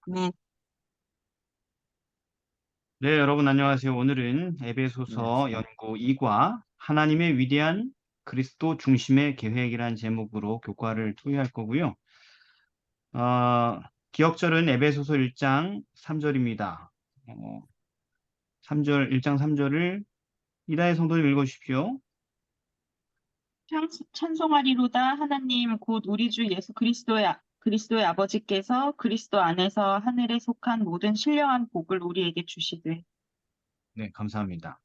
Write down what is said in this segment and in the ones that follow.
네, 네, 여러분 안녕하세요. 오늘은 에베소서 안녕하세요. 연구 2과 하나님의 위대한 그리스도 중심의 계획이란 제목으로 교과를 토의할 거고요. 기억절은 에베소서 1장 3절입니다. 3절, 1장 3절을 이다혜 성도님 읽어주십시오. 찬송하리로다 하나님 곧 우리 주 예수 그리스도의 아버지께서 그리스도 안에서 하늘에 속한 모든 신령한 복을 우리에게 주시되. 네, 감사합니다.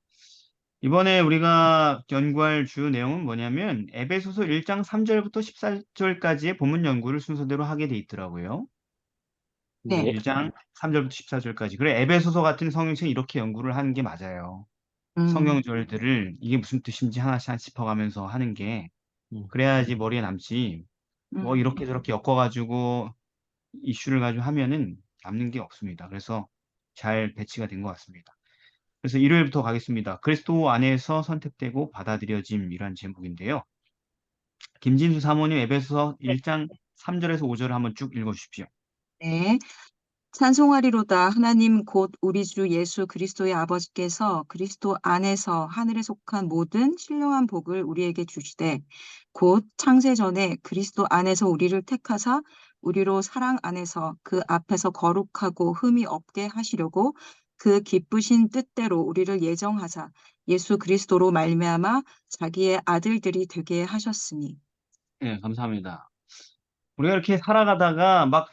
이번에 우리가 연구할 주 내용은 뭐냐면 에베소서 1장 3절부터 14절까지의 본문 연구를 순서대로 하게 돼 있더라고요. 네, 네, 1장 3절부터 14절까지. 그래, 에베소서 같은 성경책은 이렇게 연구를 하는 게 맞아요. 음, 성경절들을 이게 무슨 뜻인지 하나씩 하나씩 짚어가면서 하는 게 음, 그래야지 머리에 남지. 뭐 음, 이렇게 저렇게 엮어가지고 이슈를 가지고 하면은 남는 게 없습니다. 그래서 잘 배치가 된 것 같습니다. 그래서 일요일부터 가겠습니다. 그리스도 안에서 선택되고 받아들여짐이란 제목인데요. 김진수 사모님 에베소서 네, 1장 3절에서 5절을 한번 쭉 읽어주십시오. 네. 찬송하리로다 하나님 곧 우리 주 예수 그리스도의 아버지께서 그리스도 안에서 하늘에 속한 모든 신령한 복을 우리에게 주시되 곧 창세 전에 그리스도 안에서 우리를 택하사 우리로 사랑 안에서 그 앞에서 거룩하고 흠이 없게 하시려고 그 기쁘신 뜻대로 우리를 예정하사 예수 그리스도로 말미암아 자기의 아들들이 되게 하셨으니. 네, 감사합니다. 우리가 이렇게 살아가다가 막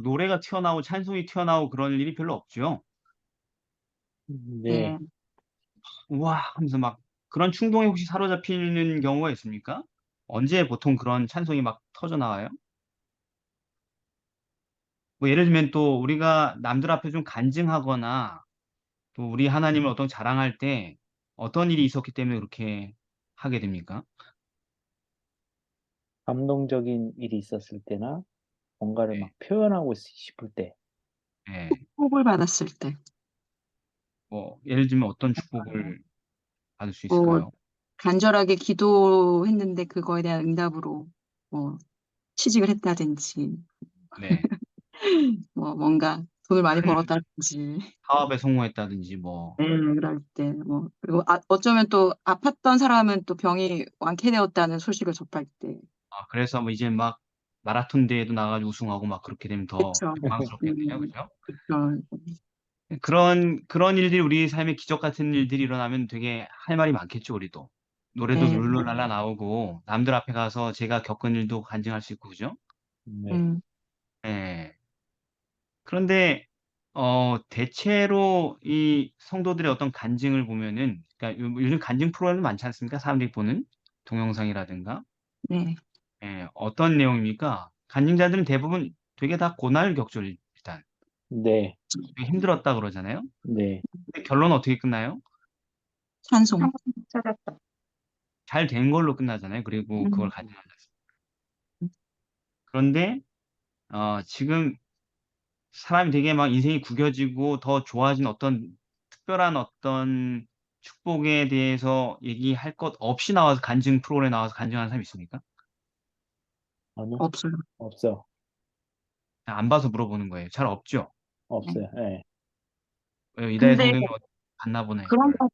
노래가 튀어나오고 찬송이 튀어나오고 그런 일이 별로 없죠. 네. 네. 우와 하면서 막 그런 충동에 혹시 사로잡히는 경우가 있습니까? 언제 보통 그런 찬송이 막 터져 나와요? 뭐 예를 들면 또 우리가 남들 앞에 좀 간증하거나 또 우리 하나님을 어떤 자랑할 때 어떤 일이 있었기 때문에 그렇게 하게 됩니까? 감동적인 일이 있었을 때나 뭔가를 막 네. 표현하고 싶을 때, 네. 복을 받았을 때. 뭐 예를 들면 어떤 축복을 받을 수 뭐 있을까요? 간절하게 기도했는데 그거에 대한 응답으로 뭐 취직을 했다든지 네. 뭐 뭔가 돈을 많이 큰 벌었다든지 사업에 성공했다든지 뭐 그럴 때 뭐 그리고 어쩌면 또 아팠던 사람은 또 병이 완쾌되었다는 소식을 접할 때. 그래서 뭐 이제 막 마라톤 대회도 나가지고 우승하고 막 그렇게 되면 더 그렇죠. 영광스럽겠네요. 그죠? 그렇죠. 그런 일들이 우리 삶에 기적 같은 일들이 일어나면 되게 할 말이 많겠죠, 우리도. 노래도 네. 룰루랄라 나오고, 남들 앞에 가서 제가 겪은 일도 간증할 수 있고, 그죠? 네. 음, 예. 그런데, 대체로 이 성도들의 어떤 간증을 보면은, 그러니까 요즘 간증 프로그램 많지 않습니까? 사람들이 보는 동영상이라든가. 네. 예, 어떤 내용입니까? 간증자들은 대부분 되게 다 고날 겪죠, 일단. 네. 되게 힘들었다 그러잖아요. 네. 근데 결론은 어떻게 끝나요? 찬송. 찾았다. 잘 된 걸로 끝나잖아요. 그리고 그걸 음, 간증하자. 그런데 지금 사람이 되게 막 인생이 구겨지고 더 좋아진 어떤 특별한 어떤 축복에 대해서 얘기할 것 없이 나와서 간증 프로그램에 나와서 간증하는 사람 있습니까? 아니요? 없어요. 없어요. 안 봐서 물어보는 거예요. 잘 없죠? 네. 없어요. 네. 왜요? 이다혜 근데 성도는 봤나 보네, 그런 그걸.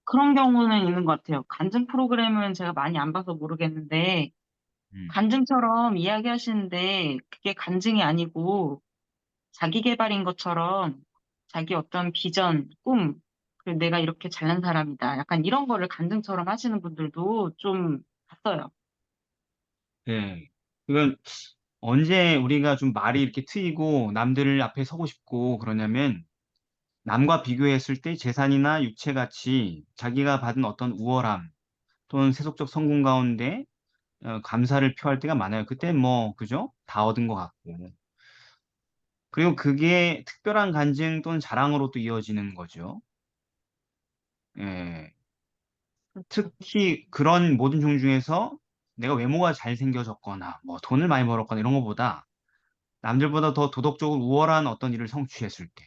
그런 경우는 있는 것 같아요. 간증 프로그램은 제가 많이 안 봐서 모르겠는데 음. 간증처럼 이야기하시는데 그게 간증이 아니고 자기 개발인 것처럼 자기 어떤 비전, 꿈, 그리고 내가 이렇게 잘난 사람이다. 약간 이런 거를 간증처럼 하시는 분들도 좀 봤어요. 네. 그건 언제 우리가 좀 말이 이렇게 트이고 남들 앞에 서고 싶고 그러냐면 남과 비교했을 때 재산이나 육체 가치, 자기가 받은 어떤 우월함 또는 세속적 성공 가운데 감사를 표할 때가 많아요. 그때 뭐, 그죠? 다 얻은 것 같고. 그리고 그게 특별한 간증 또는 자랑으로 또 이어지는 거죠. 예. 그렇죠. 특히 그런 모든 종 중에서 내가 외모가 잘생겨졌거나, 뭐 돈을 많이 벌었거나 이런 것보다 남들보다 더 도덕적으로 우월한 어떤 일을 성취했을 때,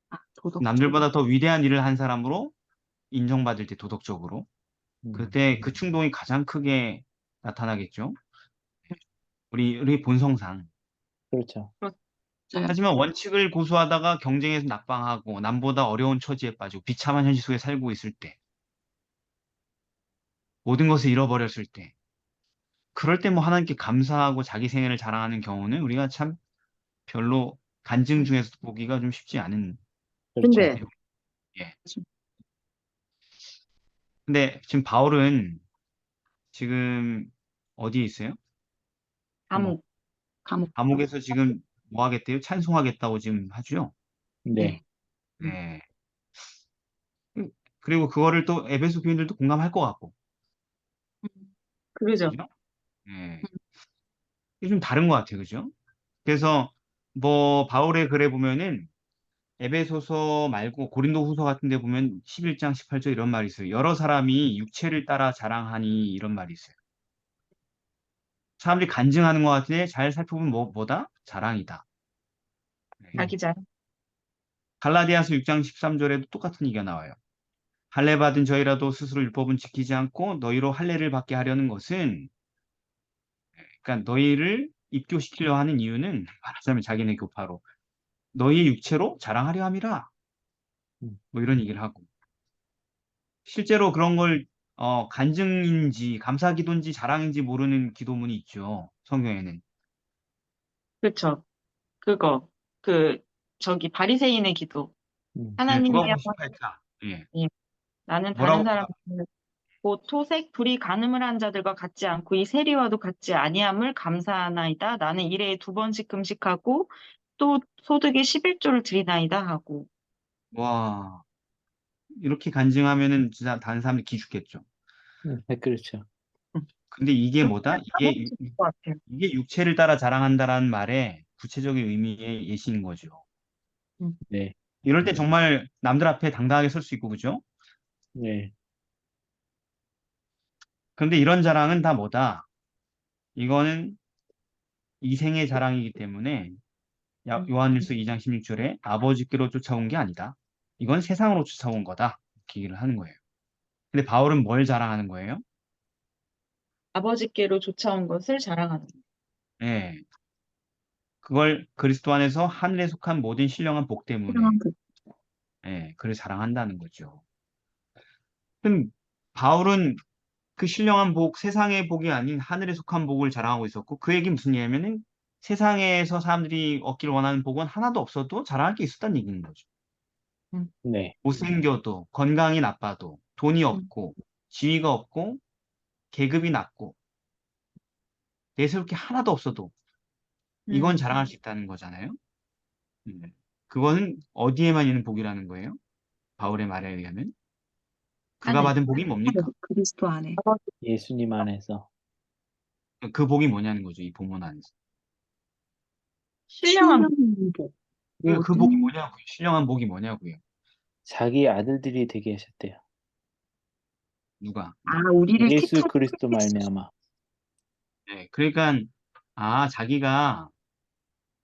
아, 도덕적. 남들보다 더 위대한 일을 한 사람으로 인정받을 때 도덕적으로, 음, 그때 그 충동이 가장 크게 나타나겠죠. 우리 본성상. 그렇죠. 맞아요. 하지만 원칙을 고수하다가 경쟁에서 낙방하고 남보다 어려운 처지에 빠지고 비참한 현실 속에 살고 있을 때, 모든 것을 잃어버렸을 때, 그럴 때 뭐 하나님께 감사하고 자기 생애를 자랑하는 경우는 우리가 참 별로 간증 중에서도 보기가 좀 쉽지 않은 그렇죠. 근데 예. 근데 지금 바울은 지금 어디에 있어요? 감옥, 감옥. 감옥에서 지금 뭐 하겠대요? 찬송하겠다고 지금 하죠? 네. 네. 그리고 그거를 또 에베소 교인들도 공감할 것 같고, 그러죠. 그죠? 네. 이게 좀 다른 것 같아요, 그죠? 그래서 뭐 바울의 글에 보면은 에베소서 말고 고린도후서 같은 데 보면 11장 18절 이런 말이 있어요. 여러 사람이 육체를 따라 자랑하니 이런 말이 있어요. 사람들이 간증하는 것 같은데 잘 살펴보면 뭐다? 자랑이다. 네. 자기 잘. 갈라디아서 6장 13절에도 똑같은 얘기가 나와요. 할례 받은 저희라도 스스로 율법은 지키지 않고 너희로 할례를 받게 하려는 것은, 그러니까 너희를 입교시키려 하는 이유는 말하자면 자기네 교파로 너희의 육체로 자랑하려 함이라. 음. 뭐 이런 얘기를 하고, 실제로 그런 걸 간증인지 감사기도인지 자랑인지 모르는 기도문이 있죠. 성경에는. 그렇죠. 그거. 그, 저기, 바리새인의 기도. 네. 하나님이여, 누가복음 18장. 예. 나는 다른 뭐라고? 사람들, 곧 토색, 불이 간음을 한 자들과 같지 않고 이 세리와도 같지 아니함을 감사하나이다. 나는 일해에 2번씩 금식하고 또 소득의 11조를 드리나이다 하고. 와, 이렇게 간증하면은 진짜 다른 사람들이 기죽겠죠. 그렇죠. 근데 이게 그렇게 뭐다? 하고 싶을 것 같아요. 이게 육체를 따라 자랑한다라는 말의 구체적인 의미의 예시인 거죠. 음. 네. 이럴 때 정말 남들 앞에 당당하게 설 수 있고, 그죠? 네. 그런데 이런 자랑은 다 뭐다? 이거는 이생의 자랑이기 때문에 요한일서 2장 16절에 아버지께로 쫓아온 게 아니다. 이건 세상으로 쫓아온 거다. 이렇게 얘기를 하는 거예요. 근데 바울은 뭘 자랑하는 거예요? 아버지께로 쫓아온 것을 자랑하는 거예요. 예. 그걸 그리스도 안에서 하늘에 속한 모든 신령한 복 때문에, 신령한 복. 예, 그를 자랑한다는 거죠. 그럼 바울은 그 신령한 복, 세상의 복이 아닌 하늘에 속한 복을 자랑하고 있었고, 그 얘기 무슨 얘기냐면은 세상에서 사람들이 얻기를 원하는 복은 하나도 없어도 자랑할 게 있었다는 얘기인 거죠. 음, 네. 못생겨도, 건강이 나빠도, 돈이 음, 없고, 지위가 없고, 계급이 낮고, 내세울 게 하나도 없어도 이건 음. 자랑할 수 있다는 거잖아요. 음. 그거는 어디에만 있는 복이라는 거예요? 바울의 말에 의하면. 그가 안에, 받은 복이 뭡니까? 그리스도 안에. 예수님 안에서. 그 복이 뭐냐는 거죠, 이 본문 안에서. 신령한 복. 그 복이 모든, 뭐냐고요? 신령한 복이 뭐냐고요? 자기 아들들이 되게 하셨대요. 누가? 우리를 예수 택하게 그리스도 했어. 말미암아. 네, 그러니까 자기가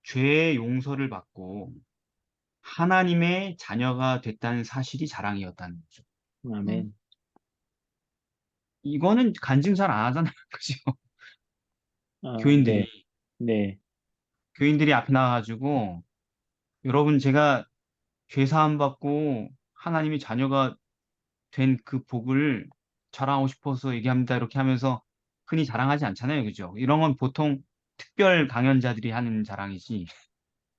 죄의 용서를 받고 하나님의 자녀가 됐다는 사실이 자랑이었다는 거죠. 음, 아멘. 이거는 간증 잘 안 하잖아요, 그죠? 네. 교인들이 네. 교인들이 앞에 나와가지고 여러분 제가 죄 사함 받고 하나님의 자녀가 된 그 복을 자랑하고 싶어서 얘기합니다. 이렇게 하면서 흔히 자랑하지 않잖아요, 그죠? 이런 건 보통 특별 강연자들이 하는 자랑이지.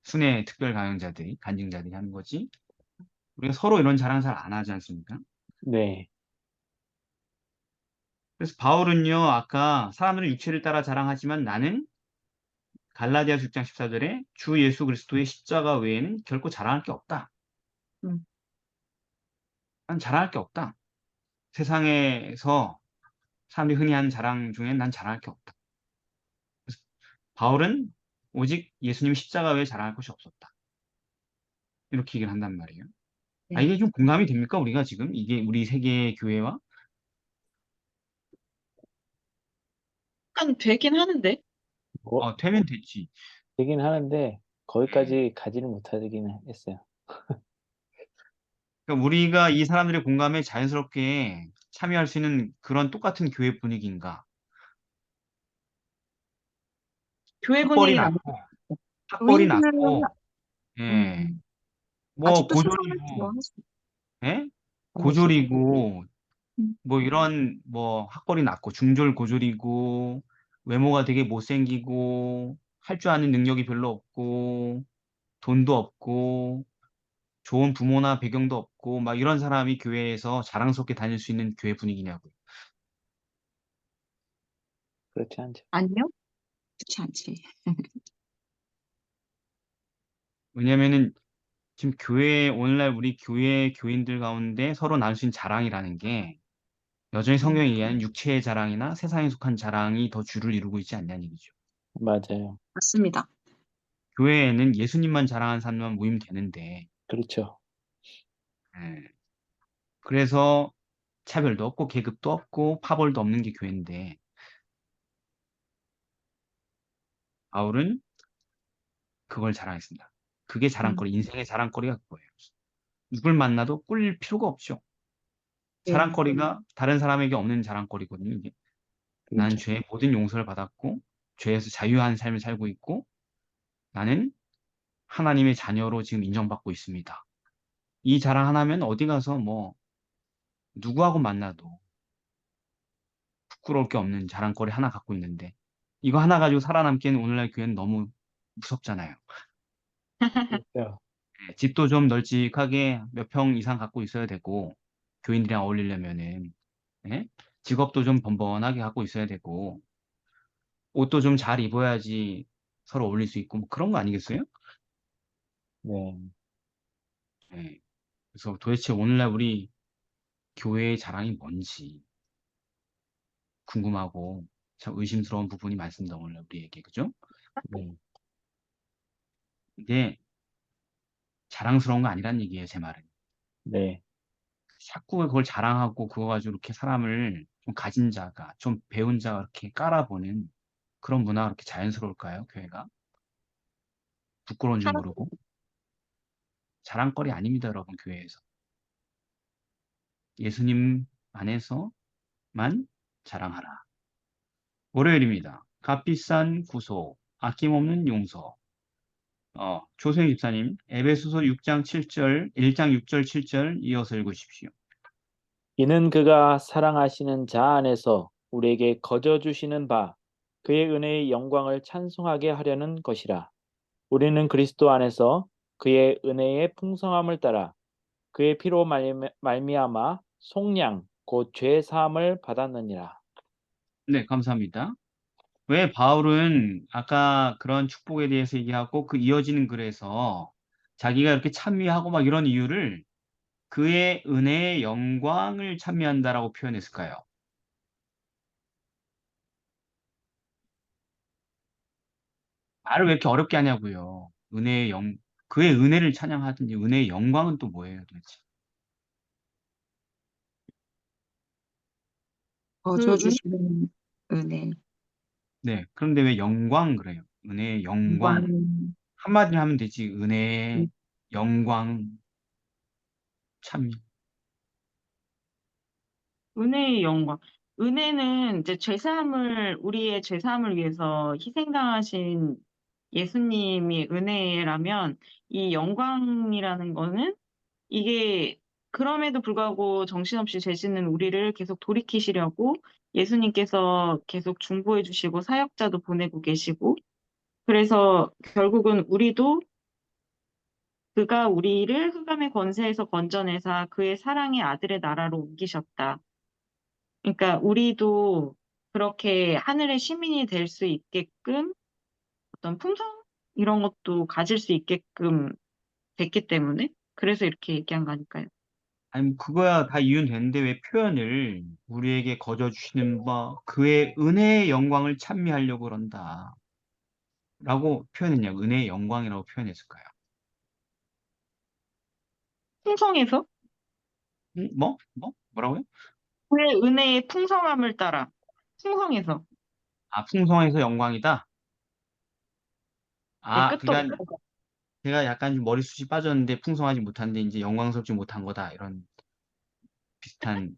순회 특별 강연자들이 간증자들이 하는 거지. 우리가 서로 이런 자랑 잘 안 하지 않습니까? 네. 그래서 바울은요, 아까 사람들은 육체를 따라 자랑하지만 나는 갈라디아서 6장 14절에 주 예수 그리스도의 십자가 외에는 결코 자랑할 게 없다. 음. 난 자랑할 게 없다. 세상에서 사람들이 흔히 하는 자랑 중엔 난 자랑할 게 없다. 그래서 바울은 오직 예수님 십자가 외에 자랑할 것이 없었다. 이렇게 얘기를 한단 말이에요. 네. 이게 좀 공감이 됩니까? 우리가 지금 이게 우리 세계 교회와 약간 되긴 하는데. 뭐, 되면 됐지. 되긴 하는데, 예. 거기까지 가지는 못하긴 했어요. 그러니까 우리가 이 사람들의 공감에 자연스럽게 참여할 수 있는 그런 똑같은 교회 분위기인가? 교회 학벌이 분위기는 안 낮고, 학벌이 교인들은 낮고, 예. 뭐 아직도 소설을 고졸이고, 좋아하시. 예? 소설. 고졸이고, 음, 뭐 이런 뭐 학벌이 낮고 중졸 고졸이고 외모가 되게 못생기고 할 줄 아는 능력이 별로 없고 돈도 없고 좋은 부모나 배경도 없고 막 이런 사람이 교회에서 자랑스럽게 다닐 수 있는 교회 분위기냐고요. 그렇지 않죠. 아니요? 그렇지 않지. 왜냐면은 지금 교회 오늘날 우리 교회 교인들 가운데 서로 나눌 수 있는 자랑이라는 게 여전히 성경에 의한 육체의 자랑이나 세상에 속한 자랑이 더 주를 이루고 있지 않냐는 얘기죠. 맞아요. 맞습니다. 교회에는 예수님만 자랑하는 사람만 모이면 되는데 그렇죠. 예. 그래서 차별도 없고 계급도 없고 파벌도 없는 게 교회인데 바울은 그걸 자랑했습니다. 그게 자랑거리, 인생의 자랑거리가 그거예요. 누굴 만나도 꿀릴 필요가 없죠. 네. 자랑거리가 다른 사람에게 없는 자랑거리거든요. 이게. 나는 그렇죠. 죄의 모든 용서를 받았고 죄에서 자유한 삶을 살고 있고 나는 하나님의 자녀로 지금 인정받고 있습니다. 이 자랑 하나면 어디 가서 뭐 누구하고 만나도 부끄러울 게 없는 자랑거리 하나 갖고 있는데 이거 하나 가지고 살아남기에는 오늘날 교회는 너무 무섭잖아요. 그렇죠. 예, 집도 좀 널찍하게 몇 평 이상 갖고 있어야 되고 교인들이랑 어울리려면은 예? 직업도 좀 번번하게 갖고 있어야 되고 옷도 좀 잘 입어야지 서로 어울릴 수 있고 뭐 그런 거 아니겠어요? 네. 예. 그래서 도대체 오늘날 우리 교회의 자랑이 뭔지 궁금하고 참 의심스러운 부분이 많습니다. 오늘날 우리에게 그죠? 네. 이게 자랑스러운 거 아니란 얘기예요, 제 말은. 네. 자꾸 그걸 자랑하고 그거 가지고 이렇게 사람을 좀 가진 자가, 좀 배운 자가 이렇게 깔아보는 그런 문화가 그렇게 자연스러울까요, 교회가? 부끄러운 줄 사람, 모르고. 자랑거리 아닙니다, 여러분, 교회에서. 예수님 안에서만 자랑하라. 월요일입니다. 값비싼 구속, 아낌없는 용서. 조세희 집사님, 에베소서 6장 7절, 1장 6절 7절 이어서 읽으십시오. 이는 그가 사랑하시는 자 안에서 우리에게 거저 주시는 바 그의 은혜의 영광을 찬송하게 하려는 것이라. 우리는 그리스도 안에서 그의 은혜의 풍성함을 따라 그의 피로 말미암아 속량 곧 죄 사함을 받았느니라. 네, 감사합니다. 왜 바울은 아까 그런 축복에 대해서 얘기하고 그 이어지는 글에서 자기가 이렇게 찬미하고 막 이런 이유를 그의 은혜의 영광을 찬미한다라고 표현했을까요? 말을 왜 이렇게 어렵게 하냐고요. 그의 은혜를 찬양하든지 은혜의 영광은 또 뭐예요, 도대체? 거저 그 은, 주시는 은혜, 네, 그런데 왜 영광 그래요? 은혜의 영광. 영광, 한마디로 하면 되지. 은혜의 영광 찬미. 은혜의 영광. 은혜는 이제 우리의 죄사함을 위해서 희생당하신 예수님이 은혜라면 이 영광이라는 거는 이게 그럼에도 불구하고 정신없이 죄 짓는 우리를 계속 돌이키시려고 예수님께서 계속 중보해 주시고 사역자도 보내고 계시고 그래서 결국은 우리도 그가 우리를 흑암의 권세에서 건져내사 그의 사랑의 아들의 나라로 옮기셨다. 그러니까 우리도 그렇게 하늘의 시민이 될 수 있게끔 어떤 품성 이런 것도 가질 수 있게끔 됐기 때문에 그래서 이렇게 얘기한 거 아닐까요? 아니, 그거야 다 이유는 되는데 왜 표현을 우리에게 거저 주시는 바 그의 은혜의 영광을 찬미하려고 그런다. 라고 표현했냐고. 은혜의 영광이라고 표현했을까요? 풍성해서 뭐? 뭐라고요? 그의 은혜의 풍성함을 따라 풍성해서 아, 풍성해서 영광이다? 네, 아, 끝도 그러니까 없고 제가 약간 좀 머리숱이 빠졌는데 풍성하지 못한데 이제 영광스럽지 못한 거다. 이런 비슷한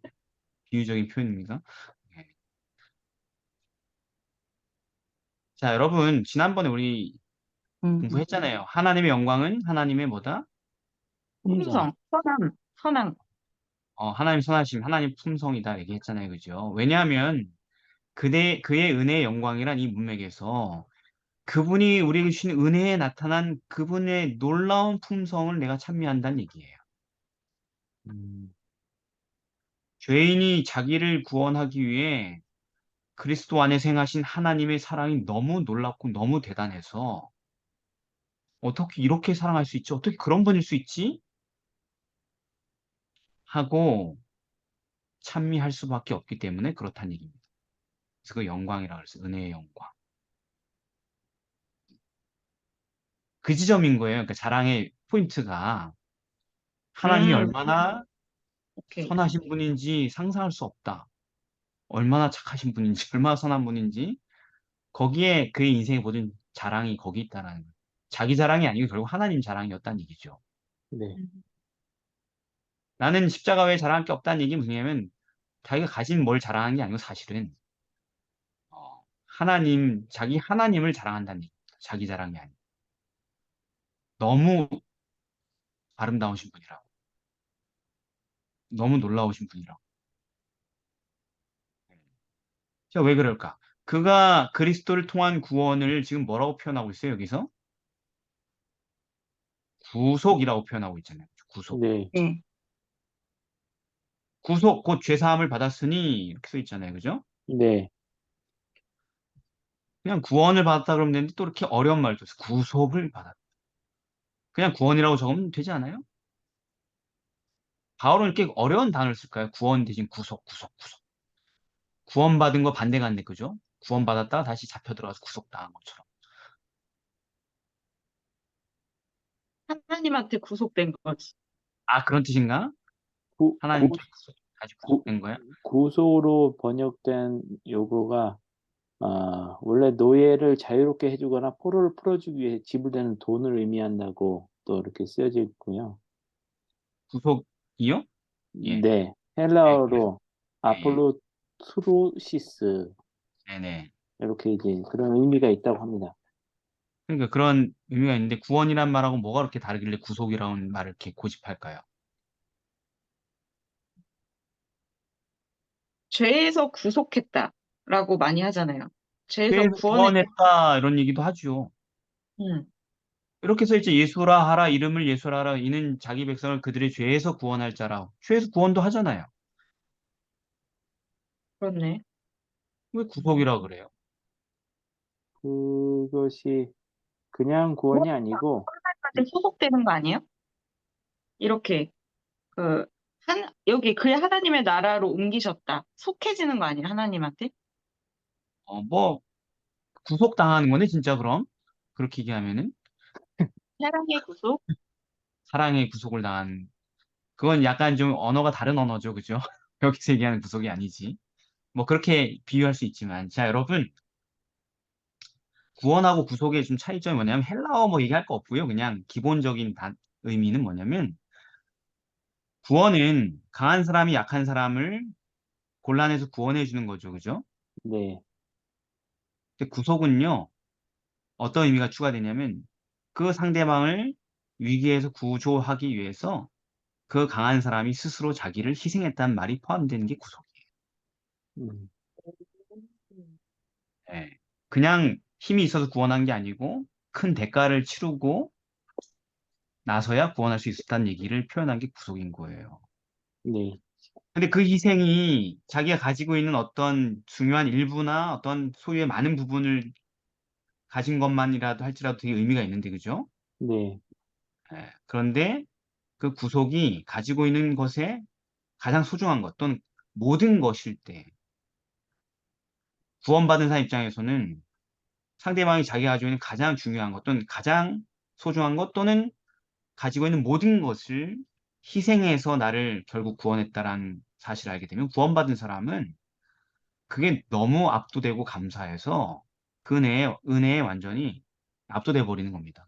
비유적인 표현입니까? 네. 자, 여러분, 지난번에 우리 음, 공부했잖아요. 하나님의 영광은 하나님의 뭐다? 품성. 선함. 하나님 선하심, 하나님 품성이다 얘기했잖아요. 그죠? 왜냐하면 그의 은혜의 영광이란 이 문맥에서 그분이 우리에게 주신 은혜에 나타난 그분의 놀라운 품성을 내가 찬미한다는 얘기예요. 음, 죄인이 자기를 구원하기 위해 그리스도 안에 생하신 하나님의 사랑이 너무 놀랍고 너무 대단해서 어떻게 이렇게 사랑할 수 있지? 어떻게 그런 분일 수 있지? 하고 찬미할 수밖에 없기 때문에 그렇다는 얘기입니다. 그래서 그 영광이라고 해서 은혜의 영광. 그 지점인 거예요. 그러니까 자랑의 포인트가 하나님이 음, 얼마나 오케이. 선하신 분인지 상상할 수 없다. 얼마나 착하신 분인지, 얼마나 선한 분인지 거기에 그의 인생의 모든 자랑이 거기 있다라는 거예요. 자기 자랑이 아니고 결국 하나님 자랑이었다는 얘기죠. 네. 음. 나는 십자가 외에 자랑할 게 없다는 얘기 뭐냐면 자기가 가진 뭘 자랑하는 게 아니고 사실은 자기 하나님을 자랑한다는 얘기입니다. 자기 자랑이 아니고 너무 아름다우신 분이라고, 너무 놀라우신 분이라고. 자, 왜 그럴까? 그가 그리스도를 통한 구원을 지금 뭐라고 표현하고 있어요, 여기서? 구속이라고 표현하고 있잖아요. 구속. 네. 네, 구속, 곧 죄사함을 받았으니, 이렇게 써 있잖아요. 그죠? 네. 그냥 구원을 받았다 그러면 되는데 또 이렇게 어려운 말도 있어요. 구속을 받았다. 그냥 구원이라고 적으면 되지 않아요? 바울은 이렇게 어려운 단어를 쓸까요? 구원 대신 구속, 구속, 구속. 구원받은 거 반대가 안 돼, 그죠? 구원받았다가 다시 잡혀 들어가서 구속당한 것처럼. 하나님한테 구속된 거지. 아, 그런 뜻인가? 구, 구, 하나님께 다시 구, 구속된 거야? 구소로 번역된 요거가 원래 노예를 자유롭게 해주거나 포로를 풀어주기 위해 지불되는 돈을 의미한다고 또 이렇게 쓰여져 있고요. 구속이요? 예. 네, 네, 그래. 헬라어로 예, 예. 아폴로트로시스 네네. 이렇게 이제 그런 의미가 있다고 합니다. 그러니까 그런 의미가 있는데 구원이란 말하고 뭐가 그렇게 다르길래 구속이라는 말을 이렇게 고집할까요? 죄에서 구속했다라고 많이 하잖아요. 죄에서 죄에서 구원했다 이런 얘기도 하죠. 음, 이렇게 써있죠. 예수라 하라, 이름을 예수라 하라. 이는 자기 백성을 그들의 죄에서 구원할 자라. 죄에서 구원도 하잖아요. 그렇네. 왜 구속이라 그래요? 그것이 그냥 구원이 아니고 하나님한테 소속되는 거 아니에요? 이렇게 여기 그의 하나님의 나라로 옮기셨다. 속해지는 거 아니에요? 하나님한테? 뭐 구속당하는 거네 진짜 그럼. 그렇게 얘기하면은 사랑의 구속? 사랑의 구속을 당한, 그건 약간 좀 언어가 다른 언어죠. 그죠? 여기서 얘기하는 구속이 아니지. 뭐 그렇게 비유할 수 있지만, 자 여러분, 구원하고 구속의 좀 차이점이 뭐냐면 헬라어 뭐 얘기할 거 없고요. 그냥 기본적인 의미는 뭐냐면 구원은 강한 사람이 약한 사람을 곤란해서 구원해 주는 거죠. 그죠? 네, 근데 구속은요, 어떤 의미가 추가되냐면 그 상대방을 위기에서 구조하기 위해서 그 강한 사람이 스스로 자기를 희생했다는 말이 포함되는 게 구속이에요. 음, 예. 그냥 힘이 있어서 구원한 게 아니고 큰 대가를 치르고 나서야 구원할 수 있었다는 얘기를 표현한 게 구속인 거예요. 네, 근데 그 희생이 자기가 가지고 있는 어떤 중요한 일부나 어떤 소유의 많은 부분을 가진 것만이라도 할지라도 되게 의미가 있는데, 그죠? 네, 그런데 그 구속이 가지고 있는 것에 가장 소중한 것 또는 모든 것일 때 구원받은 사람 입장에서는 상대방이 자기가 가지고 있는 가장 중요한 것 또는 가장 소중한 것 또는 가지고 있는 모든 것을 희생해서 나를 결국 구원했다라는 사실을 알게 되면 구원받은 사람은 그게 너무 압도되고 감사해서 그 은혜에 완전히 압도돼 버리는 겁니다.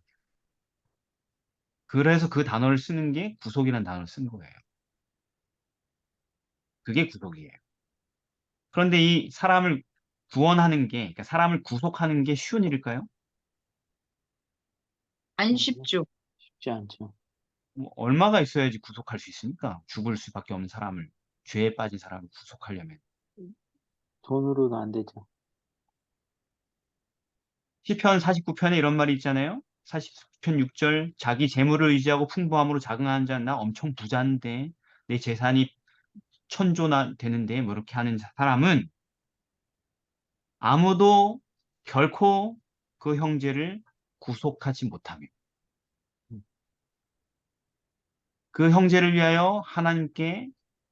그래서 그 단어를 쓰는 게 구속이라는 단어를 쓴 거예요. 그게 구속이에요. 그런데 이 사람을 구원하는 게, 그러니까 사람을 구속하는 게 쉬운 일일까요? 안 쉽죠. 쉽지 않죠. 뭐 얼마가 있어야지 구속할 수 있습니까? 죽을 수밖에 없는 사람을, 죄에 빠진 사람을 구속하려면. 돈으로는 안 되죠. 시편 49편에 이런 말이 있잖아요. 49편 6절, 자기 재물을 의지하고 풍부함으로 자긍하는 자, 나 엄청 부자인데 내 재산이 천조나 되는데 뭐 이렇게 하는 사람은 아무도 결코 그 형제를 구속하지 못하며 음. 그 형제를 위하여 하나님께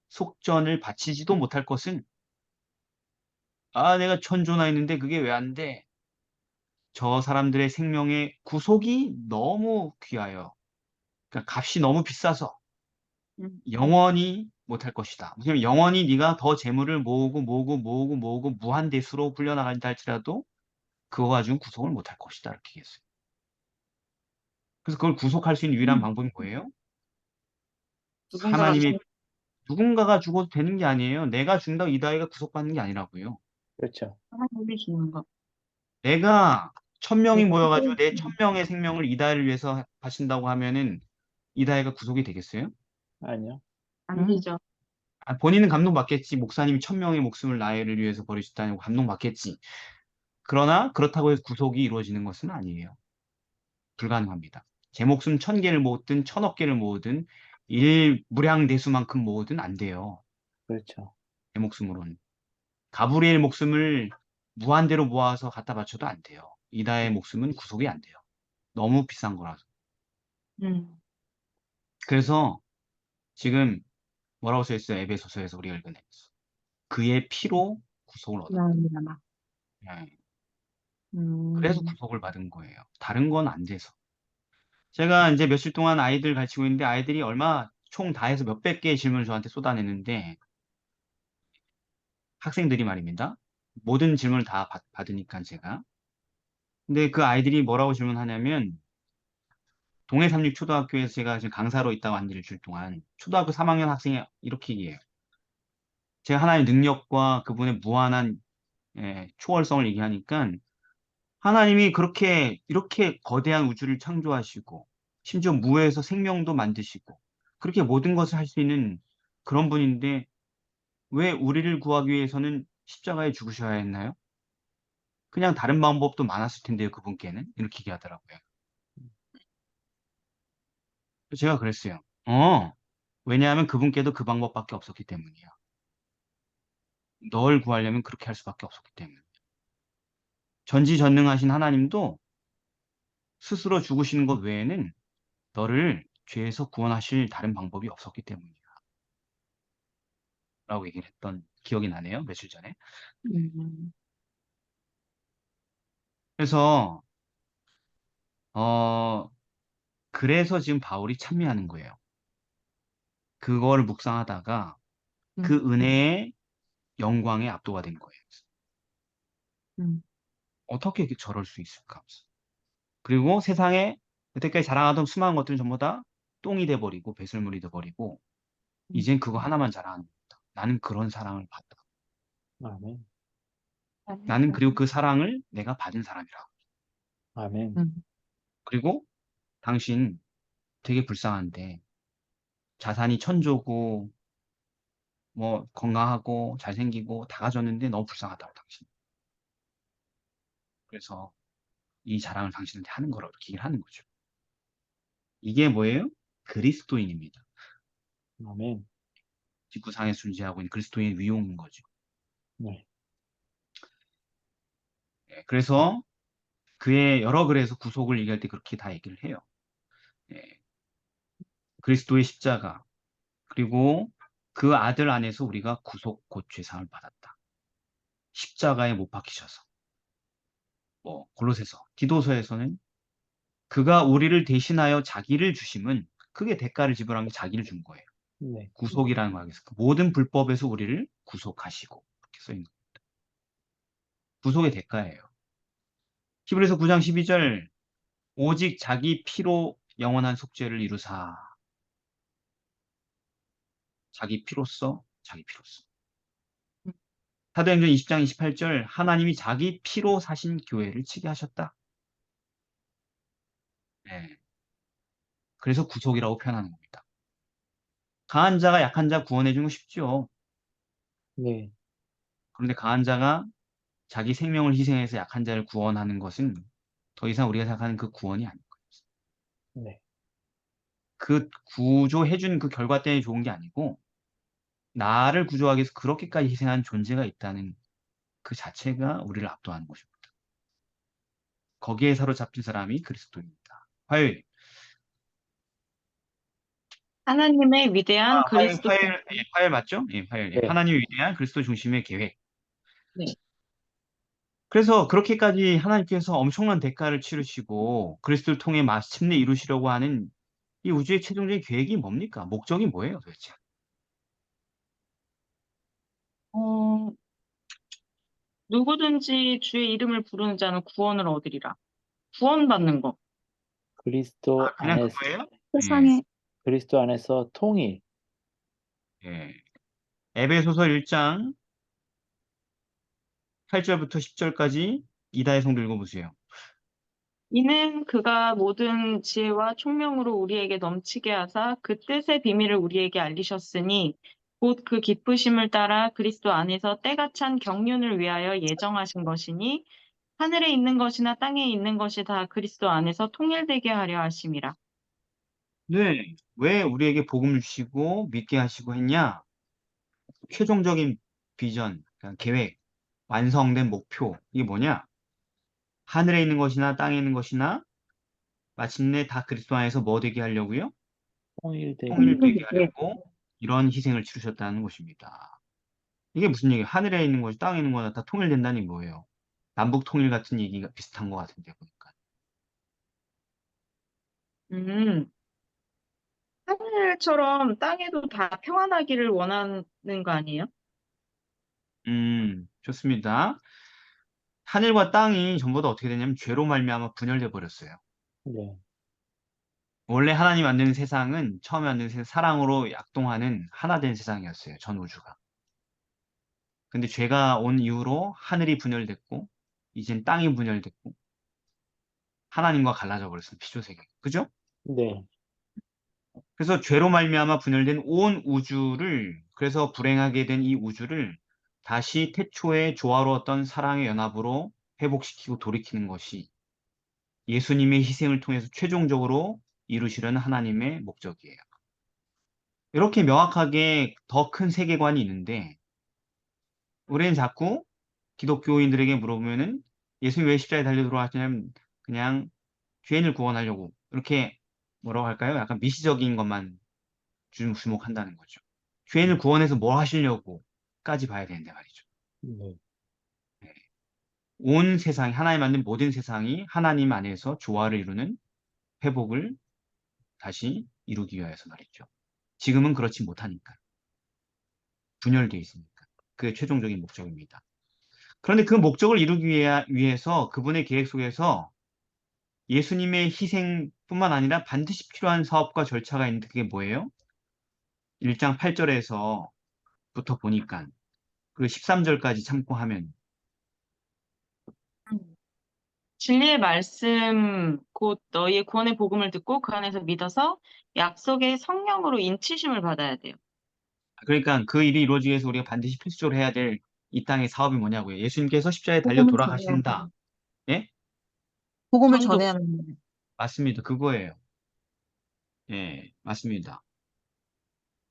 속전을 바치지도 못할 것은, 아, 내가 천조나 있는데 그게 왜 안 돼? 저 사람들의 생명의 구속이 너무 귀하여, 그러니까 값이 너무 비싸서 음. 영원히 못할 것이다. 왜냐면 영원히 네가 더 재물을 모으고 무한 대수로 불려나간다 할지라도 그거 가지고 구속을 못할 것이다. 이렇게 얘기했어요. 그래서 그걸 구속할 수 있는 유일한 방법이 뭐예요? 누군가가 하나님의, 누군가가 죽어도 되는 게 아니에요. 내가 죽는다고 이다희가 구속받는 게 아니라고요. 그렇죠. 하나님이 주는 거. 내가 1000명이 모여가지고 내 네. 1000명의 생명을 이다희를 위해서 하신다고 하면은 이다희가 구속이 되겠어요? 아니요. 안 되죠. 아, 본인은 감동받겠지. 목사님이 1000명의 목숨을 나를 위해서 버리셨다고 감동받겠지. 그러나 그렇다고 해서 구속이 이루어지는 것은 아니에요. 불가능합니다. 제 목숨 1000개를 모으든 1000억 개를 모으든 일무량대수만큼 모으든 안 돼요. 그렇죠. 제 목숨으로는. 가브리엘 목숨을 무한대로 모아서 갖다 바쳐도 안 돼요. 이다의 목숨은 구속이 안 돼요. 너무 비싼 거라서. 음. 그래서 지금 뭐라고 써 있어요? 에베소서에서 우리가 읽은 에베소. 그의 피로 구속을 얻었다. 나옵니다. 예. 그래서 음. 구속을 받은 거예요. 다른 건 안 돼서. 제가 이제 며칠 동안 아이들 가르치고 있는데 아이들이 얼마 총 다 해서 몇백 개의 질문을 저한테 쏟아내는데, 학생들이 말입니다. 모든 질문을 다 받으니까 제가. 근데 그 아이들이 뭐라고 질문하냐면, 동해삼육초등학교에서 제가 지금 강사로 있다고 한 일주일 동안 초등학교 3학년 학생이 이렇게 얘기해요. 제가 하나의 능력과 그분의 무한한 초월성을 얘기하니까, 하나님이 그렇게 이렇게 거대한 우주를 창조하시고 심지어 무에서 생명도 만드시고 그렇게 모든 것을 할 수 있는 그런 분인데 왜 우리를 구하기 위해서는 십자가에 죽으셔야 했나요? 그냥 다른 방법도 많았을 텐데요, 그분께는. 이렇게 얘기하더라고요. 제가 그랬어요. 왜냐하면 그분께도 그 방법밖에 없었기 때문이야. 널 구하려면 그렇게 할 수밖에 없었기 때문에. 전지전능하신 하나님도 스스로 죽으시는 것 외에는 너를 죄에서 구원하실 다른 방법이 없었기 때문이야. 라고 얘기를 했던 기억이 나네요. 며칠 전에. 음. 그래서 어 그래서 지금 바울이 찬미하는 거예요. 그걸 묵상하다가 그 은혜의 영광에 압도가 된 거예요. 음. 어떻게 저럴 수 있을까? 그리고 세상에 여태까지 자랑하던 수많은 것들은 전부 다 똥이 돼버리고 배설물이 돼버리고 이젠 그거 하나만 자랑하는 겁니다. 나는 그런 사랑을 받다. 아멘. 나는 그리고 그 사랑을 내가 받은 사람이라. 아멘. 음. 그리고 당신 되게 불쌍한데 자산이 천조고 뭐 건강하고 잘생기고 다 가졌는데 너무 불쌍하다고 당신. 그래서 이 자랑을 당신한테 하는 거라고 이렇게 얘기를 하는 거죠. 이게 뭐예요? 그리스도인입니다. 아멘. 직구상에 존재하고 있는 그리스도인 위용인 거죠. 네. 그래서 그의 여러 글에서 구속을 얘기할 때 그렇게 다 얘기를 해요. 예, 그리스도의 십자가 그리고 그 아들 안에서 우리가 구속 곧 죄사함을 받았다. 십자가에 못 박히셔서 뭐 골로새서, 디도서에서는 그가 우리를 대신하여 자기를 주심은 그게 대가를 지불한 게 자기를 준 거예요. 네. 구속이라는 거 하겠습니다. 모든 불법에서 우리를 구속하시고 이렇게 써 있는 겁니다. 구속의 대가예요. 히브리서 9장 12절 오직 자기 피로 영원한 속죄를 이루사. 자기 피로써 자기 피로써. 사도행전 20장 28절 하나님이 자기 피로 사신 교회를 치게 하셨다. 예. 그래서 구속이라고 표현하는 겁니다. 강한 자가 약한 자 구원해주는 거 쉽죠. 네, 그런데 강한 자가 자기 생명을 희생해서 약한 자를 구원하는 것은 더 이상 우리가 생각하는 그 구원이 아닌 거예요. 네, 그 구조해준 그 결과 때문에 좋은 게 아니고 나를 구조하기 위해서 그렇게까지 희생한 존재가 있다는 그 자체가 우리를 압도하는 것입니다. 거기에 사로잡힌 사람이 그리스도입니다. 화요일. 하나님의 위대한 화요일, 그리스도. 화요일, 예, 화요일 맞죠? 예, 화요일. 예, 네, 하나님의 위대한 그리스도 중심의 계획. 네. 그래서 그렇게까지 하나님께서 엄청난 대가를 치르시고 그리스도를 통해 마침내 이루시려고 하는 이 우주의 최종적인 계획이 뭡니까? 목적이 뭐예요, 도대체? 어, 누구든지 주의 이름을 부르는 자는 구원을 얻으리라. 구원받는 거. 그리스도 그냥 안에서, 그거예요? 세상에 그리스도 안에서 통일, 예. 에베소서 1장 8절부터 10절까지 이다의 성도 읽어보세요. 이는 그가 모든 지혜와 총명으로 우리에게 넘치게 하사 그 뜻의 비밀을 우리에게 알리셨으니 곧 그 기쁘심을 따라 그리스도 안에서 때가 찬 경륜을 위하여 예정하신 것이니 하늘에 있는 것이나 땅에 있는 것이 다 그리스도 안에서 통일되게 하려 하심이라. 네. 왜 우리에게 복음을 주시고 믿게 하시고 했냐? 최종적인 비전, 그러니까 계획, 완성된 목표. 이게 뭐냐? 하늘에 있는 것이나 땅에 있는 것이나 마침내 다 그리스도 안에서 뭐 되게 하려고요? 통일되게, 통일되게 하려고 이런 희생을 치르셨다는 것입니다. 이게 무슨 얘기예요? 하늘에 있는 것이 땅에 있는 거나 다 통일된다는 거예요. 남북 통일 같은 얘기가 비슷한 것 같은데 보니까. 음, 하늘처럼 땅에도 다 평안하기를 원하는 거 아니에요? 좋습니다. 하늘과 땅이 전부 다 어떻게 되냐면 죄로 말미암아 분열돼 버렸어요. 네, 원래 하나님 만든 세상은 처음에 만든 사랑으로 약동하는 하나 된 세상이었어요. 전 우주가. 근데 죄가 온 이후로 하늘이 분열됐고 이젠 땅이 분열됐고 하나님과 갈라져 버렸어요. 피조세계. 그죠? 네, 그래서 죄로 말미암아 분열된 온 우주를 그래서 불행하게 된 이 우주를 다시 태초에 조화로웠던 사랑의 연합으로 회복시키고 돌이키는 것이 예수님의 희생을 통해서 최종적으로 이루시려는 하나님의 목적이에요. 이렇게 명확하게 더 큰 세계관이 있는데 우리는 자꾸 기독교인들에게 물어보면은 예수님 왜 십자가에 달려 돌아가시냐면 그냥 죄인을 구원하려고 이렇게 뭐라고 할까요? 약간 미시적인 것만 주목한다는 거죠. 죄인을 구원해서 뭘 하시려고까지 봐야 되는데 말이죠. 네, 네. 온 세상이 하나님 만든 모든 세상이 하나님 안에서 조화를 이루는 회복을 다시 이루기 위해서 말이죠. 지금은 그렇지 못하니까 분열되어 있으니까 그게 최종적인 목적입니다. 그런데 그 목적을 이루기 위해서 그분의 계획 속에서 예수님의 희생뿐만 아니라 반드시 필요한 사업과 절차가 있는데 그게 뭐예요? 1장 8절에서부터 보니까 그 13절까지 참고하면 진리의 말씀, 곧 너희의 구원의 복음을 듣고 그 안에서 믿어서 약속의 성령으로 인치심을 받아야 돼요. 그러니까 그 일이 이루어지기 위해서 우리가 반드시 필수적으로 해야 될 이 땅의 사업이 뭐냐고요. 예수님께서 십자가에 달려 복음을 전해야 돌아가신다. 돼. 예? 복음을 전도. 전해야 하는 거예요. 맞습니다. 그거예요. 예, 맞습니다.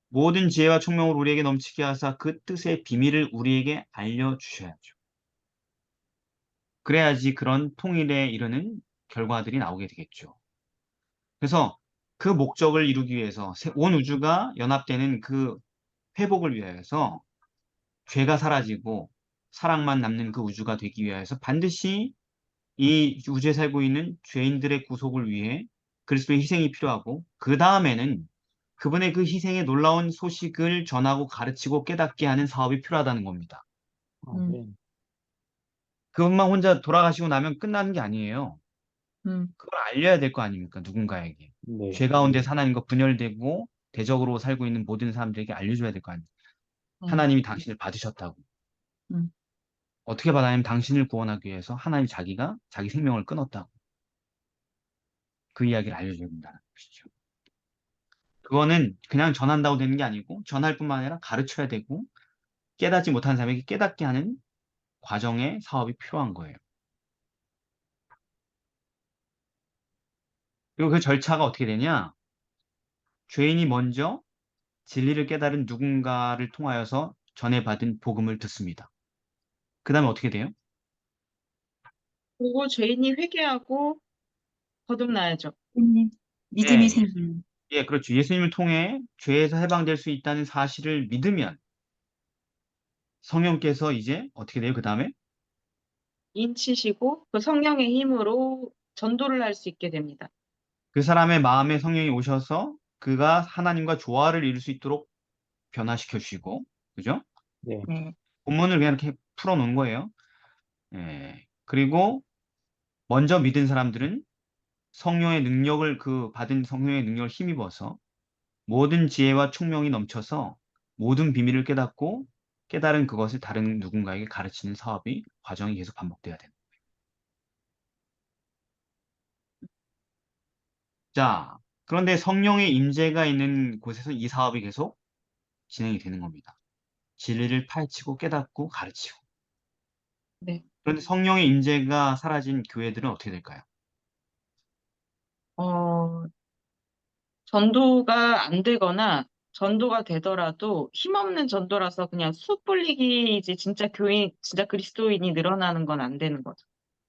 모든 지혜와 총명으로 우리에게 넘치게 하사 그 뜻의 비밀을 우리에게 알려주셔야죠. 그래야지 그런 통일에 이르는 결과들이 나오게 되겠죠. 그래서 그 목적을 이루기 위해서 온 우주가 연합되는 그 회복을 위해서 죄가 사라지고 사랑만 남는 그 우주가 되기 위해서 반드시 이 우주에 살고 있는 죄인들의 구속을 위해 그리스도의 희생이 필요하고 그 다음에는 그분의 그 희생의 놀라운 소식을 전하고 가르치고 깨닫게 하는 사업이 필요하다는 겁니다. 아멘, 그분만 혼자 돌아가시고 나면 끝나는 게 아니에요. 음, 그걸 알려야 될 거 아닙니까? 누군가에게. 네, 죄 가운데 하나님과 분열되고 대적으로 살고 있는 모든 사람들에게 알려줘야 될 거 아닙니까? 하나님이 당신을 받으셨다고. 음. 어떻게 받아냐면 당신을 구원하기 위해서 하나님 자기가 자기 생명을 끊었다고. 그 이야기를 알려줘야 된다는 것이죠. 그거는 그냥 전한다고 되는 게 아니고 전할 뿐만 아니라 가르쳐야 되고 깨닫지 못한 사람에게 깨닫게 하는 과정의 사업이 필요한 거예요. 그리고 그 절차가 어떻게 되냐? 죄인이 먼저 진리를 깨달은 누군가를 통하여서 전해받은 복음을 듣습니다. 그 다음에 어떻게 돼요? 그리고 죄인이 회개하고 거듭나야죠. 믿음이 예, 생기는. 예, 그렇죠. 예수님을 통해 죄에서 해방될 수 있다는 사실을 믿으면 성령께서 이제 어떻게 돼요? 그 다음에 인치시고 그 성령의 힘으로 전도를 할 수 있게 됩니다. 그 사람의 마음에 성령이 오셔서 그가 하나님과 조화를 이룰 수 있도록 변화시켜 주시고, 그죠? 네. 네. 본문을 그냥 이렇게 풀어놓은 거예요. 예. 그리고 먼저 믿은 사람들은 성령의 능력을 받은 성령의 능력을 힘입어서 모든 지혜와 총명이 넘쳐서 모든 비밀을 깨닫고 깨달은 그것을 다른 누군가에게 가르치는 사업이 과정이 계속 반복돼야 됩니다. 자, 그런데 성령의 임재가 있는 곳에서 이 사업이 계속 진행이 되는 겁니다. 진리를 파헤치고 깨닫고 가르치고. 네. 그런데 성령의 임재가 사라진 교회들은 어떻게 될까요? 어, 전도가 안 되거나 전도가 되더라도 힘없는 전도라서 그냥 수 뿌리기지 진짜 그리스도인이 늘어나는 건 안 되는 거죠.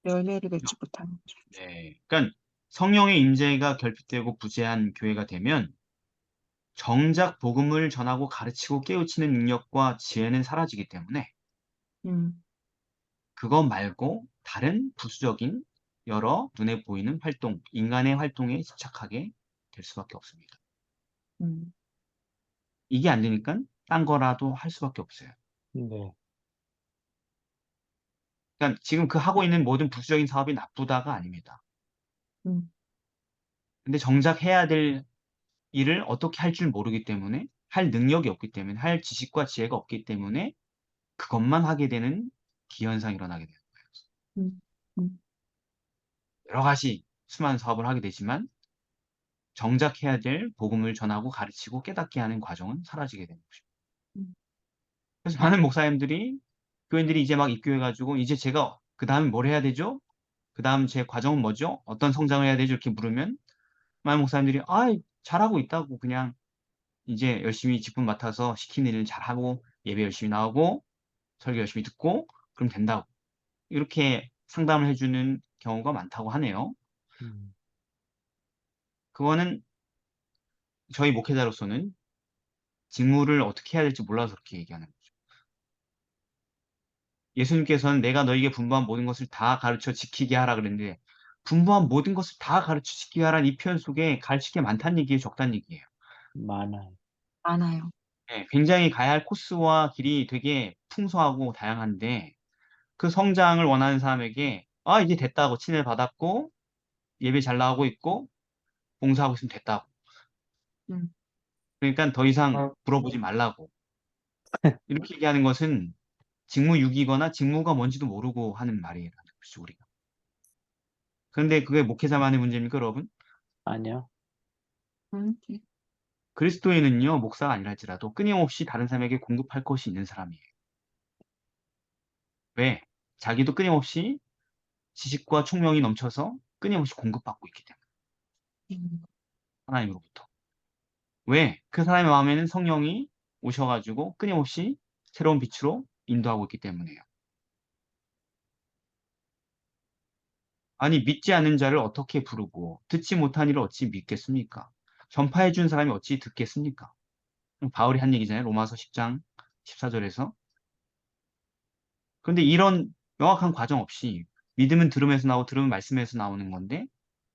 열매를 맺지 못하는. 네. 그러니까 성령의 임재가 결핍되고 부재한 교회가 되면 정작 복음을 전하고 가르치고 깨우치는 능력과 지혜는 사라지기 때문에 음, 그것 말고 다른 부수적인 여러 눈에 보이는 활동, 인간의 활동에 집착하게 될 수밖에 없습니다. 음, 이게 안 되니까 딴 거라도 할 수밖에 없어요. 네. 그러니까 지금 그 하고 있는 모든 부수적인 사업이 나쁘다가 아닙니다. 음, 근데 정작 해야 될 일을 어떻게 할 줄 모르기 때문에 할 능력이 없기 때문에 할 지식과 지혜가 없기 때문에 그것만 하게 되는 기현상이 일어나게 돼요. 음, 음, 여러 가지 수많은 사업을 하게 되지만 정작 해야 될 복음을 전하고 가르치고 깨닫게 하는 과정은 사라지게 되는 것입니다. 음, 그래서 많은 목사님들이 교인들이 이제 막 입교해가지고 이제 제가 그 다음에 뭘 해야 되죠? 그 다음 제 과정은 뭐죠? 어떤 성장을 해야 되죠? 이렇게 물으면 많은 목사님들이 잘하고 있다고 그냥 이제 열심히 직분 맡아서 시키는 일을 잘하고 예배 열심히 나오고 설교 열심히 듣고 그럼 된다고 이렇게 상담을 해주는 경우가 많다고 하네요. 음, 그거는 저희 목회자로서는 직무를 어떻게 해야 될지 몰라서 그렇게 얘기하는 거죠. 예수님께서는 내가 너에게 분부한 모든 것을 다 가르쳐 지키게 하라 그랬는데 분부한 모든 것을 다 가르쳐 지키게 하라는 이 표현 속에 가르칠 게 많다는 얘기예요, 적다는 얘기예요. 많아요. 많아요. 네, 굉장히 가야 할 코스와 길이 되게 풍성하고 다양한데 그 성장을 원하는 사람에게 이제 됐다고 칭을 받았고 예배 잘 나오고 있고 봉사하고 있으면 됐다고. 음, 그러니까 더 이상 어. 물어보지 말라고. 이렇게 얘기하는 것은 직무유기거나 직무가 뭔지도 모르고 하는 말이라는 것이죠, 우리가. 그런데 그게 목회자만의 문제입니까, 여러분? 아니요. 네. 그리스도인은요, 목사가 아니라 할지라도 끊임없이 다른 사람에게 공급할 것이 있는 사람이에요. 왜? 자기도 끊임없이 지식과 총명이 넘쳐서 끊임없이 공급받고 있기 때문에. 음, 하나님으로부터. 왜? 그 사람의 마음에는 성령이 오셔가지고 끊임없이 새로운 빛으로 인도하고 있기 때문이에요. 아니, 믿지 않는 자를 어떻게 부르고, 듣지 못한 이를 어찌 믿겠습니까? 전파해 준 사람이 어찌 듣겠습니까? 바울이 한 얘기잖아요. 로마서 10장 14절에서. 그런데 이런 명확한 과정 없이 믿음은 들음에서 나오고 들음은 말씀에서 나오는 건데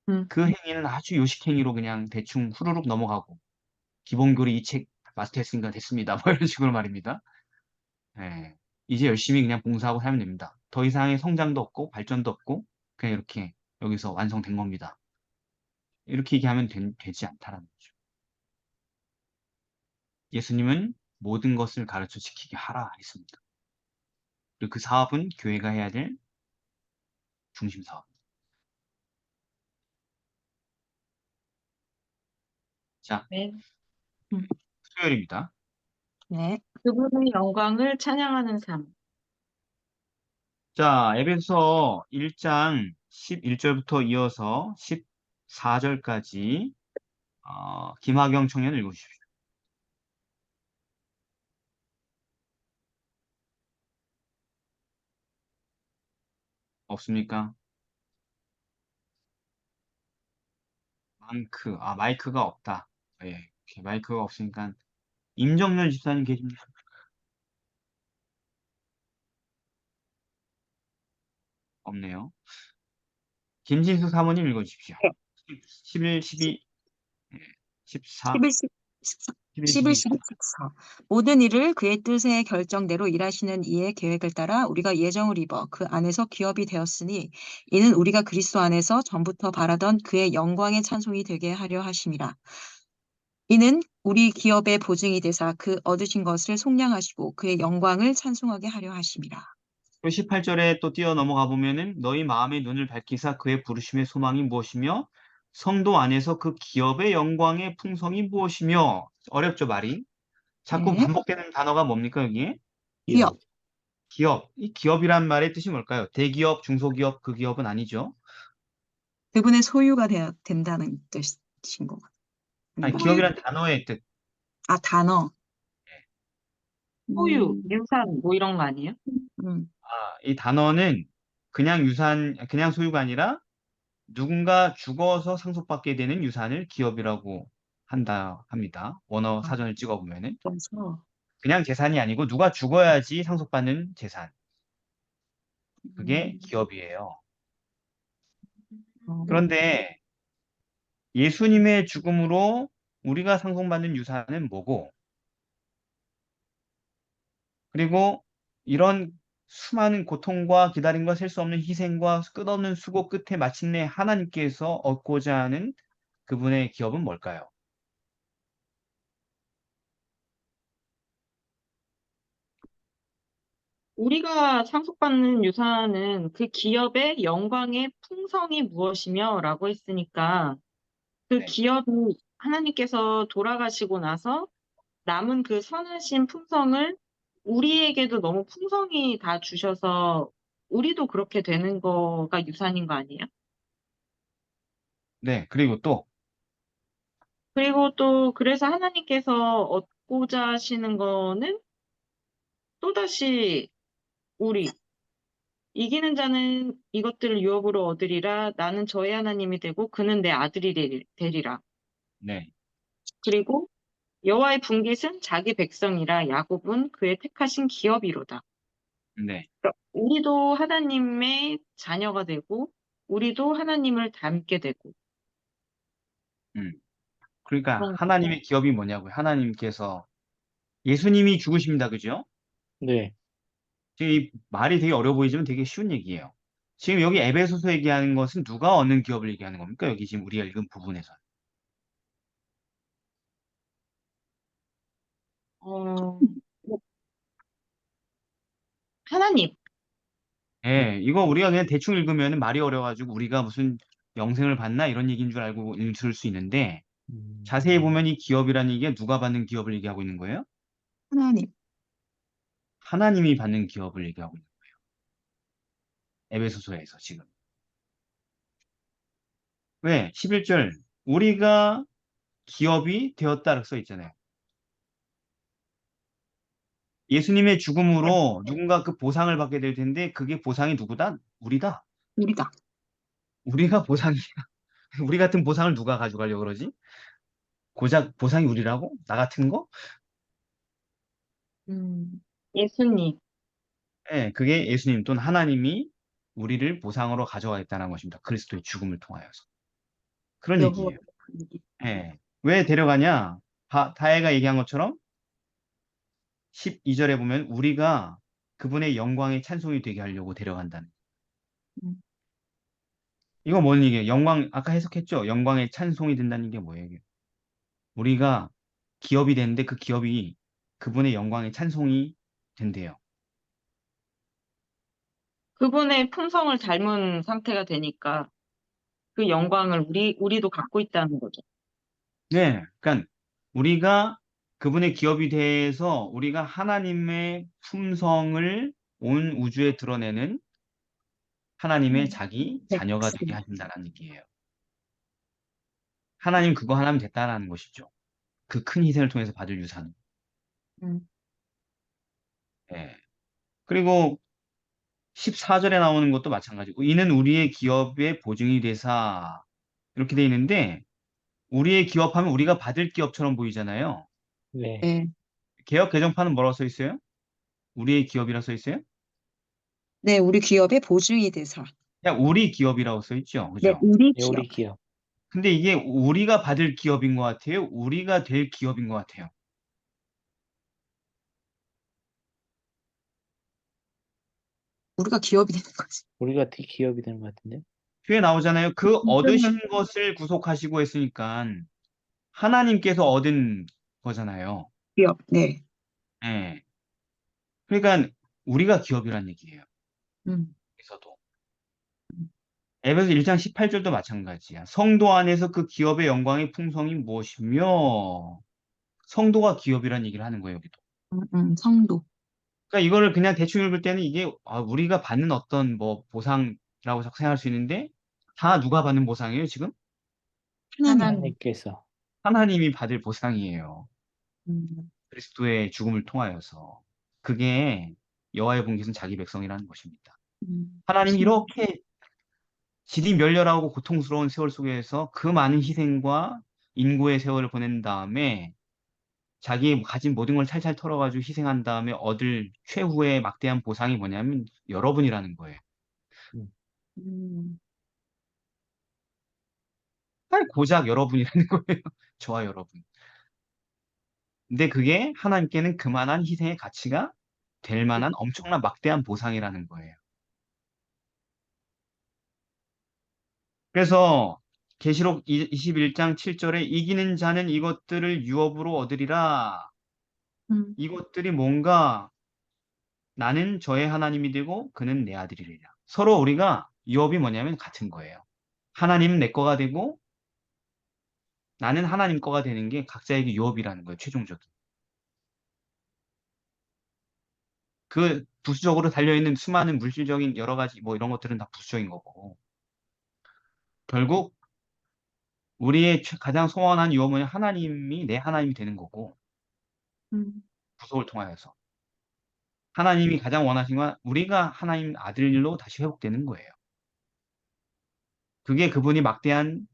음, 그 행위는 아주 요식 행위로 그냥 대충 후루룩 넘어가고 기본교리 이 책 마스터했으니까 됐습니다. 뭐 이런 식으로 말입니다. 예. 이제 열심히 그냥 봉사하고 살면 됩니다. 더 이상의 성장도 없고 발전도 없고 그냥 이렇게 여기서 완성된 겁니다. 이렇게 얘기하면 되지 않다라는 거죠. 예수님은 모든 것을 가르쳐 지키게 하라 했습니다. 그리고 그 사업은 교회가 해야 될 중심 사업. 자, 네. 수요일입니다. 네. 그분의 영광을 찬양하는 삶. 자, 에베소서 1장 11절부터 이어서 14절까지 김하경 청년 읽어주십시오. 없습니까? 마이크가 없다. 예, 이렇게 마이크가 없으니까 임정렬 집사님 계십니까? 없네요. 김진수 사모님 읽어주십시오. 11, 12, 14, 11, 11, 11, 12, 12, 14. 모든 일을 그의 뜻의 결정대로 일하시는 이의 계획을 따라 우리가 예정을 입어 그 안에서 기업이 되었으니 이는 우리가 그리스도 안에서 전부터 바라던 그의 영광의 찬송이 되게 하려 하심이라. 이는 우리 기업의 보증이 되사 그 얻으신 것을 속량하시고 그의 영광을 찬송하게 하려 하심이라. 18절에 또 뛰어 넘어가 보면은 너희 마음의 눈을 밝히사 그의 부르심의 소망이 무엇이며 성도 안에서 그 기업의 영광의 풍성이 무엇이며 어렵죠 말이. 자꾸 네. 반복되는 단어가 뭡니까 여기에? 기업. 기업. 이 기업이란 말의 뜻이 뭘까요? 대기업, 중소기업, 그 기업은 아니죠. 그분의 소유가 된다는 뜻인 것 아니, 같습니다. 기업이란 단어의 뜻. 아, 단어. 소유, 음, 유산, 뭐 이런 거 아니에요? 이 단어는 그냥 소유가 아니라 누군가 죽어서 상속받게 되는 유산을 기업이라고 합니다. 원어 아, 사전을 찍어보면은. 그래서, 그냥 재산이 아니고 누가 죽어야지 상속받는 재산. 그게 음, 기업이에요. 어, 그런데 예수님의 죽음으로 우리가 상속받는 유산은 뭐고, 그리고 이런 수많은 고통과 기다림과 셀 수 없는 희생과 끝없는 수고 끝에 마침내 하나님께서 얻고자 하는 그분의 기업은 뭘까요? 우리가 상속받는 유산은 그 기업의 영광의 풍성이 무엇이며 라고 했으니까 그 네. 기업이 하나님께서 돌아가시고 나서 남은 그 선하신 풍성을 우리에게도 너무 풍성히 다 주셔서 우리도 그렇게 되는 거가 유산인 거 아니에요? 네. 그리고 또, 그리고 또 그래서 하나님께서 얻고자 하시는 거는 또다시 우리 이기는 자는 이것들을 유업으로 얻으리라. 나는 저의 하나님이 되고 그는 내 아들이 되리라. 네. 그리고 여호와의 분깃은 자기 백성이라 야곱은 그의 택하신 기업이로다. 네. 그러니까 우리도 하나님의 자녀가 되고 우리도 하나님을 닮게 되고 음. 그러니까 그런 거죠. 하나님의 기업이 뭐냐고요. 하나님께서 예수님이 죽으십니다. 그죠? 네. 지금 이 말이 되게 어려워 보이지만 되게 쉬운 얘기예요. 지금 여기 에베소서 얘기하는 것은 누가 얻는 기업을 얘기하는 겁니까? 여기 지금 우리가 읽은 부분에서. 어, 하나님. 예, 이거 우리가 그냥 대충 읽으면 말이 어려워가지고 우리가 무슨 영생을 받나 이런 얘기인 줄 알고 읽을 수 있는데 자세히 보면 이 기업이라는 얘기가 누가 받는 기업을 얘기하고 있는 거예요? 하나님. 하나님이 받는 기업을 얘기하고 있는 거예요. 에베소서에서 지금. 왜? 11절 우리가 기업이 되었다라고 써 있잖아요. 예수님의 죽음으로 누군가 그 보상을 받게 될 텐데 그게 보상이 누구다? 우리다. 우리다. 우리가 보상이야. 우리 같은 보상을 누가 가져가려고 그러지? 고작 보상이 우리라고? 나 같은 거? 예수님. 예, 그게 예수님 또는 하나님이 우리를 보상으로 가져가겠다는 것입니다. 그리스도의 죽음을 통하여서. 그런 여호와 얘기예요. 분깃. 예. 왜 데려가냐? 다혜가 얘기한 것처럼 12절에 보면 우리가 그분의 영광의 찬송이 되게 하려고 데려간다는. 음, 이거 뭔 얘기예요? 영광, 아까 해석했죠? 영광의 찬송이 된다는 게 뭐예요? 이게? 우리가 기업이 되는데 그 기업이 그분의 영광의 찬송이 된대요. 그분의 품성을 닮은 상태가 되니까 그 영광을 우리도 갖고 있다는 거죠. 네, 그러니까 우리가 그분의 기업이 돼서 우리가 하나님의 품성을 온 우주에 드러내는 하나님의 자기 자녀가 되게 백성. 하신다는 얘기예요. 하나님 그거 하나면 됐다라는 것이죠. 그 큰 희생을 통해서 받을 유산. 음, 예. 그리고 14절에 나오는 것도 마찬가지고, 이는 우리의 기업의 보증이 되사, 이렇게 돼 있는데, 우리의 기업하면 우리가 받을 기업처럼 보이잖아요. 네. 네. 개역 개정판은 뭐라고 써 있어요? 우리의 기업이라 써 있어요? 네, 우리 기업의 보증이 되사. 그냥 우리 기업이라고 써 있죠. 네, 그죠? 우리 네, 우리 기업. 기업. 근데 이게 우리가 받을 기업인 것 같아요? 우리가 될 기업인 것 같아요? 우리가 기업이 되는 거지. 우리가 기업이 되는 것 같은데. 뒤에 나오잖아요. 그 얻으신 보증은 것을 구속하시고 했으니까 하나님께서 얻은 거잖아요. 기업. 네. 예. 그러니까 우리가 기업이란 얘기예요. 음, 여기서도. 에베소 1장 18절도 마찬가지야. 성도 안에서 그 기업의 영광의 풍성이 무엇이며, 성도가 기업이란 얘기를 하는 거예요, 여기도. 성도. 그러니까 이거를 그냥 대충 읽을 때는 이게 우리가 받는 어떤 뭐 보상이라고 생각할 수 있는데, 다 누가 받는 보상이에요, 지금? 하나님. 하나님께서. 하나님이 받을 보상이에요. 음, 그리스도의 죽음을 통하여서. 그게 여호와의 분깃은 자기 백성이라는 것입니다. 하나님이 참, 이렇게 질이 멸렬하고 고통스러운 세월 속에서 그 많은 희생과 인고의 세월을 보낸 다음에 자기 가진 모든 걸 찰찰 털어가지고 희생한 다음에 얻을 최후의 막대한 보상이 뭐냐면 여러분이라는 거예요. 음, 음, 정말 고작 여러분이라는 거예요. 저와 여러분. 근데 그게 하나님께는 그만한 희생의 가치가 될 만한 엄청난 막대한 보상이라는 거예요. 그래서 계시록 21장 7절에 이기는 자는 이것들을 유업으로 얻으리라. 음, 이것들이 뭔가 나는 저의 하나님이 되고 그는 내 아들이리라. 서로 우리가 유업이 뭐냐면 같은 거예요. 하나님은 내 거가 되고 나는 하나님 거가 되는 게 각자에게 유업이라는 거예요. 최종적인. 그 부수적으로 달려있는 수많은 물질적인 여러 가지 뭐 이런 것들은 다 부수적인 거고. 결국 우리의 가장 소원한 유업은 하나님이 내 하나님이 되는 거고 음, 구속을 통하여서. 하나님이 가장 원하신 건 우리가 하나님 아들로 다시 회복되는 거예요. 그게 그분이 막대한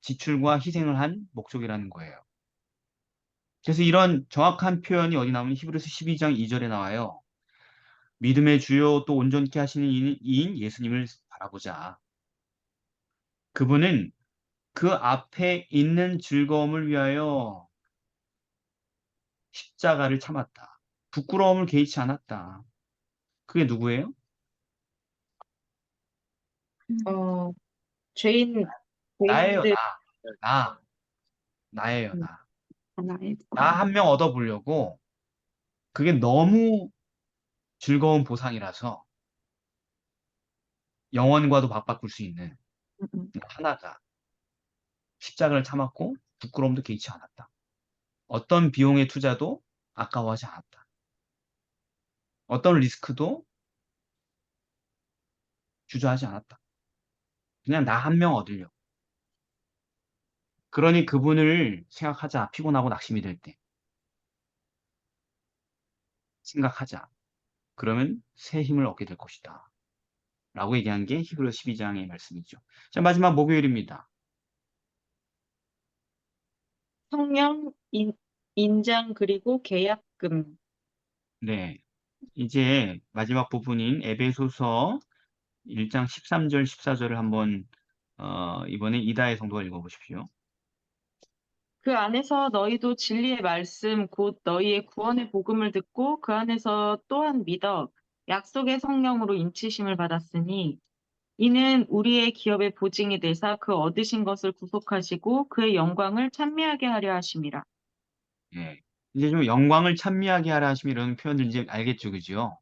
지출과 희생을 한 목적이라는 거예요. 그래서 이런 정확한 표현이 어디 나오면 히브리서 12장 2절에 나와요. 믿음의 주요 또 온전케 하시는 이인 예수님을 바라보자. 그분은 그 앞에 있는 즐거움을 위하여 십자가를 참았다. 부끄러움을 개의치 않았다. 그게 누구예요? 어, 죄인, 나예요, 죄인들, 나. 나예요, 나. 하나의 나 한 명 얻어보려고 그게 너무 즐거운 보상이라서 영원과도 맞바꿀 수 있는 음, 하나가 십자가를 참았고 부끄러움도 개의치 않았다. 어떤 비용의 투자도 아까워하지 않았다. 어떤 리스크도 주저하지 않았다. 그냥 나 한 명 얻으려고. 그러니 그분을 생각하자. 피곤하고 낙심이 될 때. 생각하자. 그러면 새 힘을 얻게 될 것이다. 라고 얘기한 게 히브리서 12장의 말씀이죠. 자, 마지막 목요일입니다. 성령, 인장, 그리고 계약금. 네. 이제 마지막 부분인 에베소서 1장 13절, 14절을 한번 이번에 이다혜 성도가 읽어보십시오. 그 안에서 너희도 진리의 말씀, 곧 너희의 구원의 복음을 듣고 그 안에서 또한 믿어 약속의 성령으로 인치심을 받았으니 이는 우리의 기업의 보증이 되사 그 얻으신 것을 구속하시고 그의 영광을 찬미하게 하려 하심이라. 예. 이제 좀 영광을 찬미하게 하라 하시면 이런 표현들 이제 알겠죠, 그죠?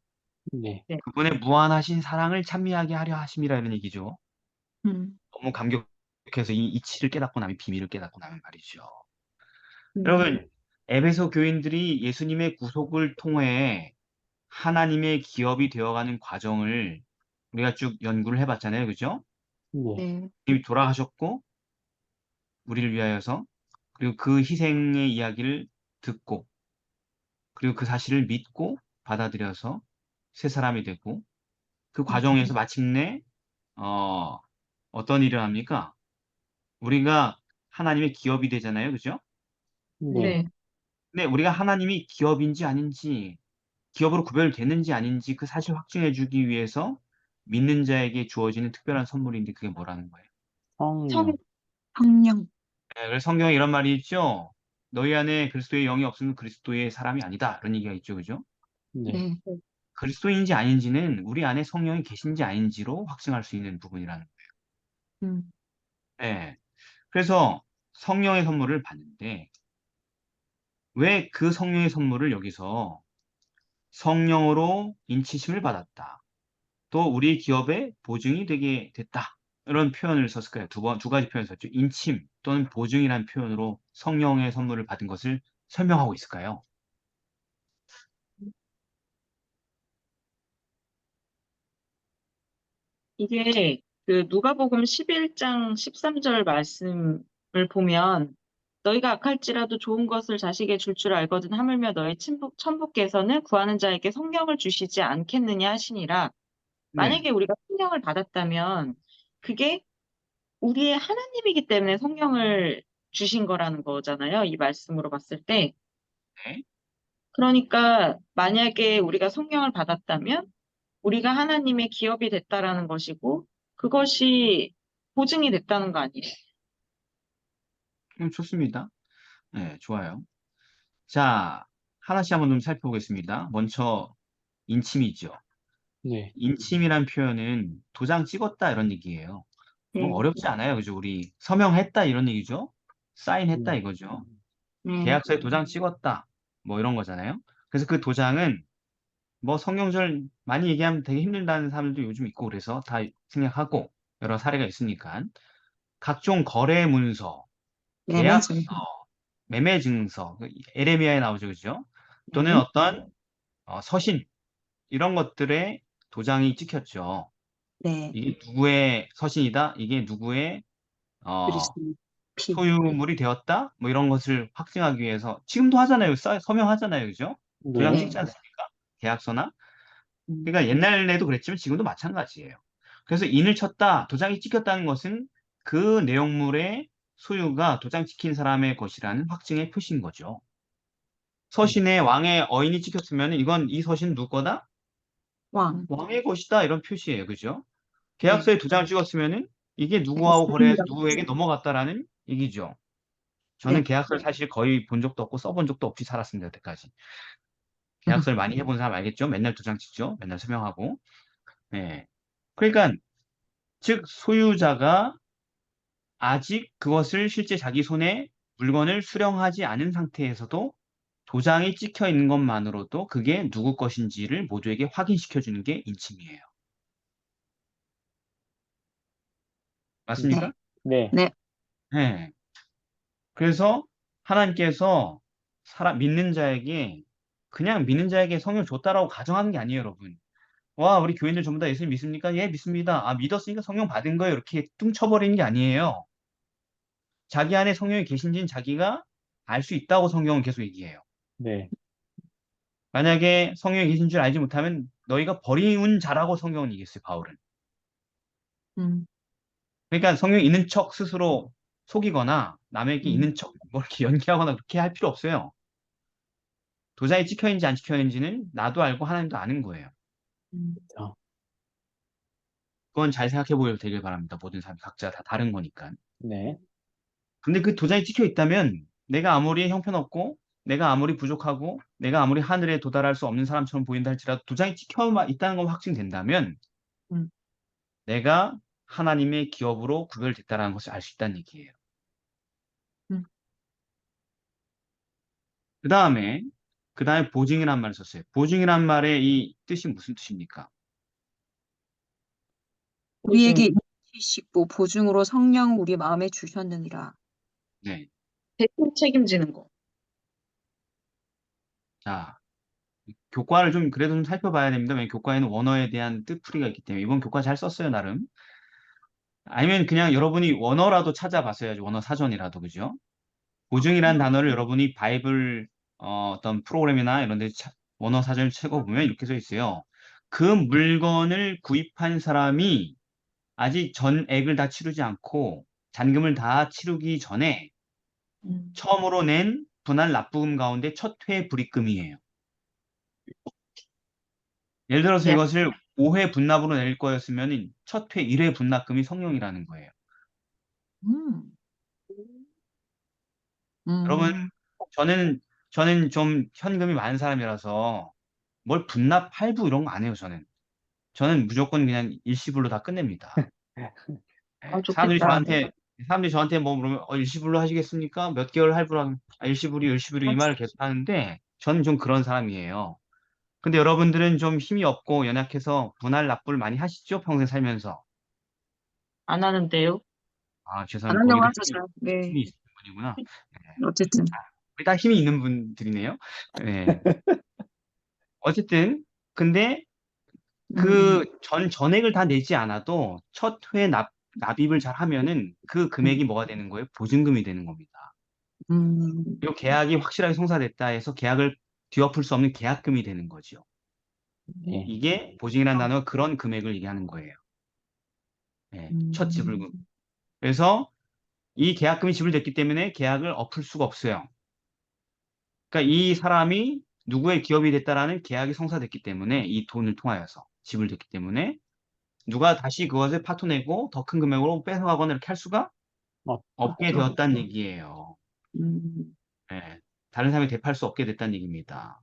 네. 네. 그분의 무한하신 사랑을 찬미하게 하려 하심이라 이런 얘기죠. 음, 너무 감격 그래서 이 이치를 깨닫고 나면 비밀을 깨닫고 나면 말이죠. 음. 여러분, 에베소 교인들이 예수님의 구속을 통해 하나님의 기업이 되어가는 과정을 우리가 쭉 연구를 해봤잖아요. 그죠? 네. 네. 이미 돌아가셨고, 우리를 위하여서, 그리고 그 희생의 이야기를 듣고, 그리고 그 사실을 믿고 받아들여서 새 사람이 되고, 그 과정에서 마침내, 어떤 일을 합니까? 우리가 하나님의 기업이 되잖아요. 그죠? 네. 네. 근데 우리가 하나님이 기업인지 아닌지, 기업으로 구별되는지 아닌지 그 사실 확증해 주기 위해서 믿는 자에게 주어지는 특별한 선물인데 그게 뭐라는 거예요? 성령. 성령. 네, 그래서 성경에 이런 말이 있죠. 너희 안에 그리스도의 영이 없으면 그리스도의 사람이 아니다. 이런 얘기가 있죠. 그죠? 네. 네. 그리스도인지 아닌지는 우리 안에 성령이 계신지 아닌지로 확증할 수 있는 부분이라는 음. 거예요. 네. 그래서 성령의 선물을 받는데 왜 그 성령의 선물을 여기서 성령으로 인치심을 받았다. 또 우리 기업의 보증이 되게 됐다. 이런 표현을 썼을까요? 두 가지 표현을 썼죠. 인침 또는 보증이라는 표현으로 성령의 선물을 받은 것을 설명하고 있을까요? 이게 그 누가복음 11장 13절 말씀을 보면 너희가 악할지라도 좋은 것을 자식에게 줄 알거든 하물며 너희 천부께서는 구하는 자에게 성령을 주시지 않겠느냐 하시니라. 네. 만약에 우리가 성령을 받았다면 그게 우리의 하나님이기 때문에 성령을 주신 거라는 거잖아요. 이 말씀으로 봤을 때. 네. 그러니까 만약에 우리가 성령을 받았다면 우리가 하나님의 기업이 됐다라는 것이고 그것이 보증이 됐다는 거 아니에요? 좋습니다. 네, 좋아요. 자, 하나씩 한번 좀 살펴보겠습니다. 먼저 인침이죠. 네. 인침이란 표현은 도장 찍었다 이런 얘기예요. 뭐 네. 어렵지 않아요. 그죠? 우리 서명했다 이런 얘기죠. 사인했다 이거죠. 네. 계약서에 도장 찍었다. 뭐 이런 거잖아요. 그래서 그 도장은 뭐 성경절 많이 얘기하면 되게 힘들다는 사람들도 요즘 있고 그래서 다 생략하고 여러 사례가 있으니까 각종 거래 문서, 매매 계약서, 증서. 매매 증서, 에레미야에 나오죠, 그죠? 또는 네. 어떤 서신 이런 것들에 도장이 찍혔죠. 네. 이게 누구의 서신이다, 이게 누구의 어, 그리스도 피. 소유물이 되었다, 뭐 이런 것을 확증하기 위해서 지금도 하잖아요, 서명하잖아요, 그죠? 도장 네. 찍지 않습니까? 계약서나. 음. 그러니까 옛날에도 그랬지만 지금도 마찬가지예요. 그래서 인을 쳤다, 도장이 찍혔다는 것은 그 내용물의 소유가 도장 찍힌 사람의 것이라는 확증의 표시인 거죠. 서신에 왕의 어인이 찍혔으면 이건 이 서신 누구 거다? 왕. 왕의 것이다 이런 표시예요. 그죠? 네. 계약서에 도장을 찍었으면은 이게 누구하고 거래해서 누구에게 넘어갔다라는 얘기죠. 저는 네. 계약서를 사실 거의 본 적도 없고 써본 적도 없이 살았습니다. 여태까지. 계약서를 많이 해본 사람 알겠죠? 맨날 도장 찍죠. 맨날 서명하고. 네. 그러니까 즉 소유자가 아직 그것을 실제 자기 손에 물건을 수령하지 않은 상태에서도 도장이 찍혀 있는 것만으로도 그게 누구 것인지를 모두에게 확인시켜 주는 게 인침이에요. 맞습니까? 네. 네. 네. 그래서 하나님께서 믿는 자에게 그냥 믿는 자에게 성령 줬다라고 가정하는 게 아니에요, 여러분. 와, 우리 교인들 전부 다 예수 믿습니까? 예, 믿습니다. 아, 믿었으니까 성령 받은 거예요. 이렇게 뚱쳐버리는 게 아니에요. 자기 안에 성령이 계신지는 자기가 알 수 있다고 성경은 계속 얘기해요. 네. 만약에 성령이 계신 줄 알지 못하면 너희가 버리운 자라고 성경은 얘기했어요, 바울은. 음. 그러니까 성령이 있는 척 스스로 속이거나 남에게 있는 척 뭐 이렇게 연기하거나 그렇게 할 필요 없어요. 도장이 찍혀 있는지 안 찍혀 있는지는 나도 알고 하나님도 아는 거예요. 그렇죠. 그건 잘 생각해 보여도 되길 바랍니다. 모든 사람 각자 다 다른 거니까. 네. 근데 그 도장이 찍혀 있다면 내가 아무리 형편없고 내가 아무리 부족하고 내가 아무리 하늘에 도달할 수 없는 사람처럼 보인다 할지라도 도장이 찍혀 있다는 건 확증된다면 음. 내가 하나님의 기업으로 구별됐다는 것을 알 수 있다는 얘기예요. 음. 그 다음에 보증이란 말을 썼어요. 보증이란 말의 이 뜻이 무슨 뜻입니까? 우리에게 씻고 보증으로 성령 우리 마음에 주셨느니라. 네. 대신 책임지는 거. 자, 교과를 좀 그래도 좀 살펴봐야 됩니다. 왜냐면 교과에는 원어에 대한 뜻풀이가 있기 때문에 이번 교과 잘 썼어요, 나름. 아니면 그냥 여러분이 원어라도 찾아봤어야죠. 원어 사전이라도, 그죠? 보증이라는 단어를 여러분이 바이블 어떤 프로그램이나 이런 데 원어 사전을 찾아보면 이렇게 써 있어요. 그 물건을 구입한 사람이 아직 전액을 다 치르지 않고 잔금을 다 치르기 전에 처음으로 낸 분할 납부금 가운데 첫 회 불입금이에요. 예를 들어서 네. 이것을 5회 분납으로 낼 거였으면 첫 회 1회 분납금이 성령이라는 거예요. 음. 여러분, 음. 저는 좀 현금이 많은 사람이라서 뭘 분납, 할부 이런 거 안 해요, 저는. 저는 무조건 그냥 일시불로 다 끝냅니다. 아, 예, 좋겠다. 사람들이 저한테 뭐 물으면 일시불로 하시겠습니까? 몇 개월 할부로 하면 일시불이 이 말을 계속 하는데 저는 좀 그런 사람이에요. 근데 여러분들은 좀 힘이 없고 연약해서 분할 납부를 많이 하시죠? 평생 살면서. 안 하는데요? 아, 안 죄송합니다. 한다고 거기도 하죠, 잘. 네. 힘이 있는 분이구나. 네. 어쨌든. 우리 다 힘이 있는 분들이네요. 네. 어쨌든 근데 음. 그 전액을 다 내지 않아도 첫 회 납입을 잘 하면은 그 금액이 뭐가 되는 거예요? 보증금이 되는 겁니다. 음. 이 계약이 확실하게 성사됐다 해서 계약을 뒤엎을 수 없는 계약금이 되는 거죠. 네. 이게 보증이라는 단어가 그런 금액을 얘기하는 거예요. 네, 첫 지불금. 그래서 이 계약금이 지불됐기 때문에 계약을 엎을 수가 없어요. 그러니까 이 사람이 누구의 기업이 됐다라는 계약이 성사됐기 때문에 이 돈을 통하여서 지불됐기 때문에 누가 다시 그것을 파토내고 더 큰 금액으로 뺏어가거나 이렇게 할 수가 없게 없죠. 되었다는 얘기예요. 음. 예, 다른 사람이 대팔 수 없게 됐다는 얘기입니다.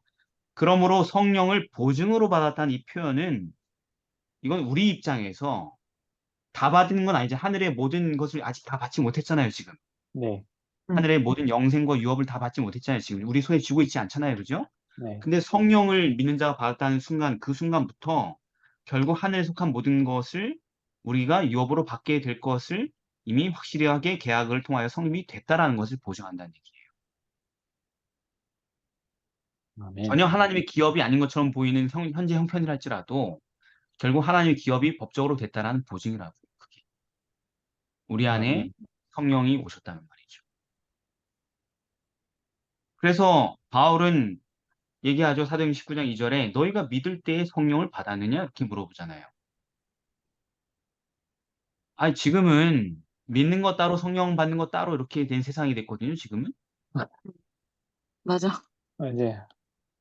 그러므로 성령을 보증으로 받았다는 이 표현은 이건 우리 입장에서 다 받는 건 아니죠. 하늘의 모든 것을 아직 다 받지 못했잖아요, 지금. 네. 하늘의 모든 영생과 유업을 다 받지 못했잖아요, 지금. 우리 손에 쥐고 있지 않잖아요, 그죠? 네. 근데 성령을 믿는 자가 받았다는 순간, 그 순간부터 결국 하늘에 속한 모든 것을 우리가 유업으로 받게 될 것을 이미 확실하게 계약을 통하여 성립이 됐다라는 것을 보증한다는 얘기예요. 아멘. 전혀 하나님의 기업이 아닌 것처럼 보이는 현재 형편이랄지라도 결국 하나님의 기업이 법적으로 됐다라는 보증이라고. 그게. 우리 안에 아멘. 성령이 오셨다는 말이죠. 그래서 바울은 얘기하죠. 사도행전 19장 2절에 너희가 믿을 때에 성령을 받았느냐? 이렇게 물어보잖아요. 아니, 지금은 믿는 거 따로 성령 받는 거 따로 이렇게 된 세상이 됐거든요, 지금은. 맞아. 이제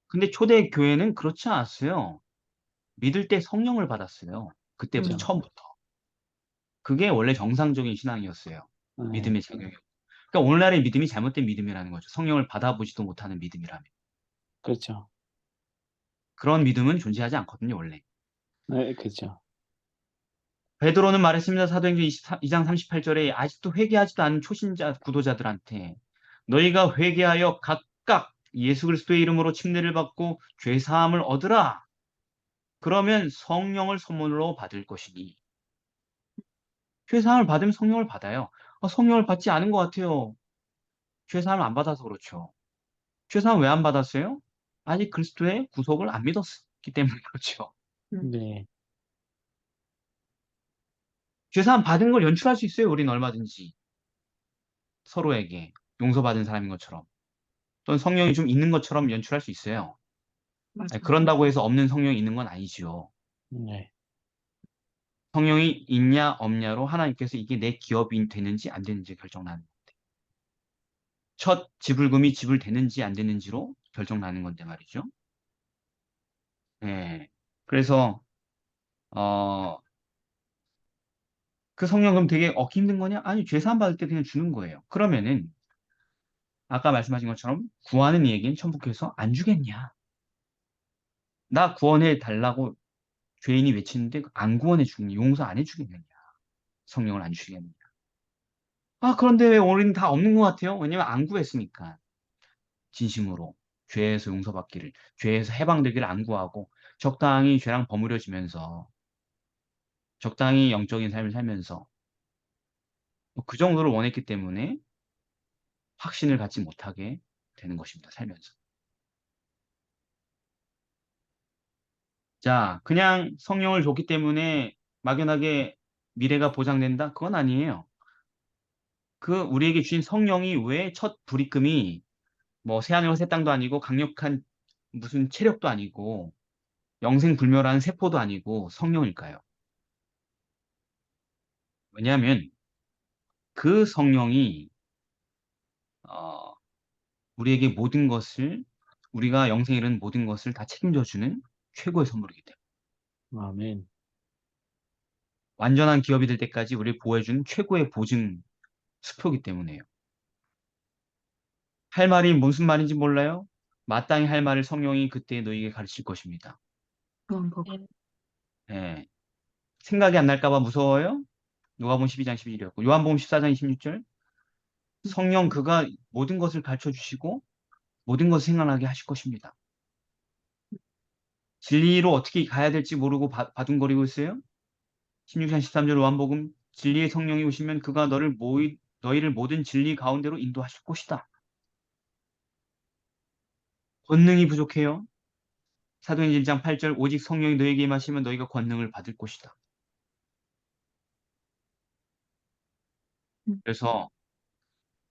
근데 초대 교회는 그렇지 않았어요. 믿을 때 성령을 받았어요. 그때부터 그렇죠. 처음부터. 그게 원래 정상적인 신앙이었어요. 네. 믿음의 작용이. 그러니까 오늘날의 믿음이 잘못된 믿음이라는 거죠. 성령을 받아보지도 못하는 믿음이라면. 그렇죠. 그런 믿음은 존재하지 않거든요, 원래. 네, 그렇죠. 베드로는 말했습니다. 사도행전 2장 38절에 아직도 회개하지도 않은 초신자 구도자들한테 너희가 회개하여 각각 예수 그리스도의 이름으로 침례를 받고 죄 사함을 얻으라. 그러면 성령을 선물로 받을 것이니. 죄 사함을 받으면 성령을 받아요. 성령을 받지 않은 것 같아요. 죄 사함을 안 받아서 그렇죠. 죄 사함 왜 안 받았어요? 아직 그리스도의 구속을 안 믿었기 때문에 그렇죠. 네. 죄 사함 받은 걸 연출할 수 있어요. 우리는 얼마든지. 서로에게 용서받은 사람인 것처럼. 또는 성령이 좀 있는 것처럼 연출할 수 있어요. 맞아. 아니, 그런다고 해서 없는 성령이 있는 건 아니지요. 네. 성령이 있냐 없냐로 하나님께서 이게 내 기업이 되는지 안 되는지 결정나는 건데. 첫 지불금이 지불되는지 안 되는지로 결정나는 건데 말이죠. 예. 그래서 그 성령 그럼 되게 얻기 힘든 거냐? 아니, 죄사함 받을 때 그냥 주는 거예요. 그러면은 아까 말씀하신 것처럼 구하는 이에겐 천국에서 안 주겠냐? 나 구원해 달라고 죄인이 외치는데 안 구원해 주겠냐? 용서 안 해주겠느냐? 성령을 안 주시겠느냐? 그런데 왜 우리는 다 없는 것 같아요? 왜냐면 안 구했으니까. 진심으로. 죄에서 용서받기를, 죄에서 해방되기를 안 구하고, 적당히 죄랑 버무려지면서, 적당히 영적인 삶을 살면서, 그 정도를 원했기 때문에 확신을 갖지 못하게 되는 것입니다. 살면서. 자, 그냥 성령을 줬기 때문에 막연하게 미래가 보장된다? 그건 아니에요. 우리에게 주신 성령이 왜 첫 불입금이 뭐 새하늘과 새 땅도 아니고 강력한 무슨 체력도 아니고 영생불멸한 세포도 아니고 성령일까요? 왜냐하면 그 성령이 어, 우리에게 모든 것을 우리가 영생에 이르는 모든 것을 다 책임져주는 최고의 선물이기 때문에 아멘. 완전한 기업이 될 때까지 우리를 보호해주는 최고의 보증 수표이기 때문에요. 할 말이 무슨 말인지 몰라요? 마땅히 할 말을 성령이 그때 너희에게 가르칠 것입니다. 요한복음. 예. 생각이 안 날까봐 무서워요? 누가복음 12장 11절이었고 요한복음 14장 26절 성령 그가 모든 것을 가르쳐 주시고 모든 것을 생각나게 하실 것입니다. 진리로 어떻게 가야 될지 모르고 바둥거리고 있어요? 16장 13절 요한복음 진리의 성령이 오시면 그가 너희를 모든 진리 가운데로 인도하실 것이다. 권능이 부족해요. 사도행전 1장 8절 오직 성령이 너희에게 임하시면 너희가 권능을 받을 것이다. 그래서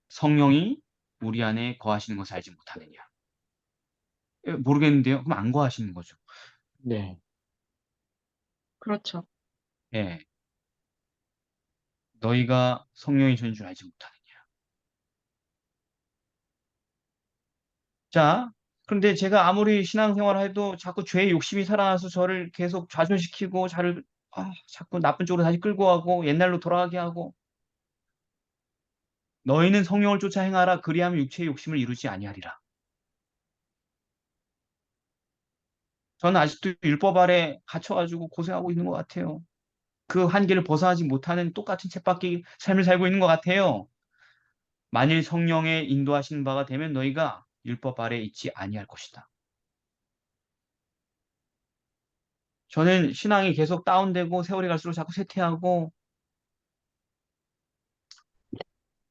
성령이 우리 안에 거하시는 것을 알지 못하느냐? 모르겠는데요. 그럼 안 거하시는 거죠. 네. 그렇죠. 예. 너희가 성령이 주는 줄 알지 못하느냐. 자, 그런데 제가 아무리 신앙생활을 해도 자꾸 죄의 욕심이 살아나서 저를 계속 좌절시키고 자꾸 나쁜 쪽으로 다시 끌고 가고 옛날로 돌아가게 하고 너희는 성령을 쫓아 행하라 그리하면 육체의 욕심을 이루지 아니하리라. 저는 아직도 율법 아래 갇혀가지고 고생하고 있는 것 같아요. 그 한계를 벗어나지 못하는 똑같은 쳇바퀴 삶을 살고 있는 것 같아요. 만일 성령의 인도하시는 바가 되면 너희가 율법 아래 있지 아니할 것이다. 저는 신앙이 계속 다운되고 세월이 갈수록 자꾸 쇠퇴하고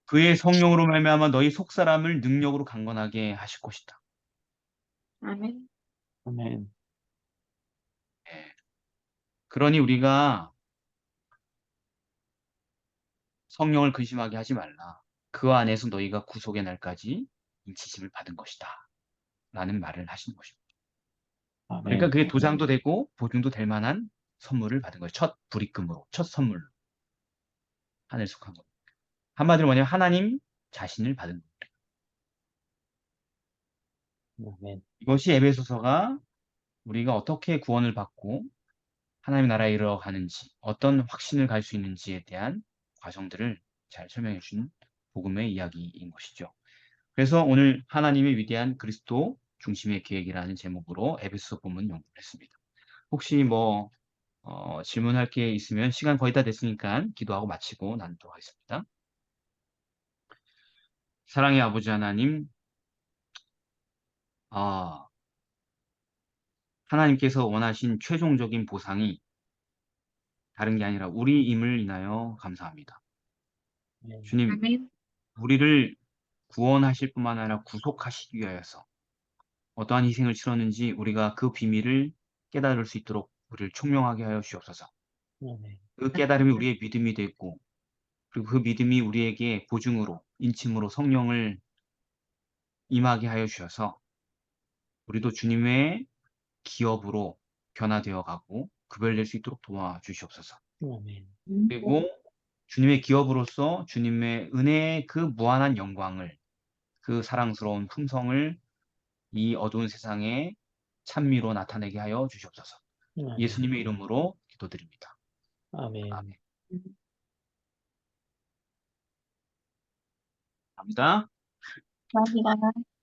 그의 성령으로 말미암아 너희 속사람을 능력으로 강건하게 하실 것이다. 아멘. 아멘. 예. 그러니 우리가 성령을 근심하게 하지 말라. 그 안에서 너희가 구속의 날까지 인치심을 받은 것이다. 라는 말을 하시는 것입니다. 그러니까 아멘. 그게 도장도 되고 보증도 될 만한 선물을 받은 거예요. 첫 불입금으로, 첫 선물로. 하늘 속한 것. 한마디로 뭐냐면 하나님 자신을 받은 것. 아멘. 이것이 에베소서가 우리가 어떻게 구원을 받고 하나님의 나라에 이르러가는지 어떤 확신을 갈 수 있는지에 대한 과정들을 잘 설명해 준 복음의 이야기인 것이죠. 그래서 오늘 하나님의 위대한 그리스도 중심의 계획이라는 제목으로 에베소서 본문 연구를 했습니다. 혹시 질문할 게 있으면 시간 거의 다 됐으니까 기도하고 마치고 나누도록 하겠습니다. 사랑의 아버지 하나님, 하나님께서 원하신 최종적인 보상이 다른 게 아니라 우리임을 인하여 감사합니다. 아멘. 주님, 아멘. 우리를 구원하실 뿐만 아니라 구속하시기 위하여서 어떠한 희생을 치렀는지 우리가 그 비밀을 깨달을 수 있도록 우리를 총명하게 하여 주옵소서. 아멘. 그 깨달음이 우리의 믿음이 되고 그리고 그 믿음이 우리에게 보증으로 인침으로 성령을 임하게 하여 주셔서 우리도 주님의 기업으로 변화되어 가고 구별될 수 있도록 도와주시옵소서. 아멘. 그리고 주님의 기업으로서 주님의 은혜의 그 무한한 영광을 그 사랑스러운 품성을 이 어두운 세상에 찬미로 나타내게 하여 주시옵소서. 아멘. 예수님의 이름으로 기도드립니다. 아멘. 아멘. 감사합니다. 감사합니다.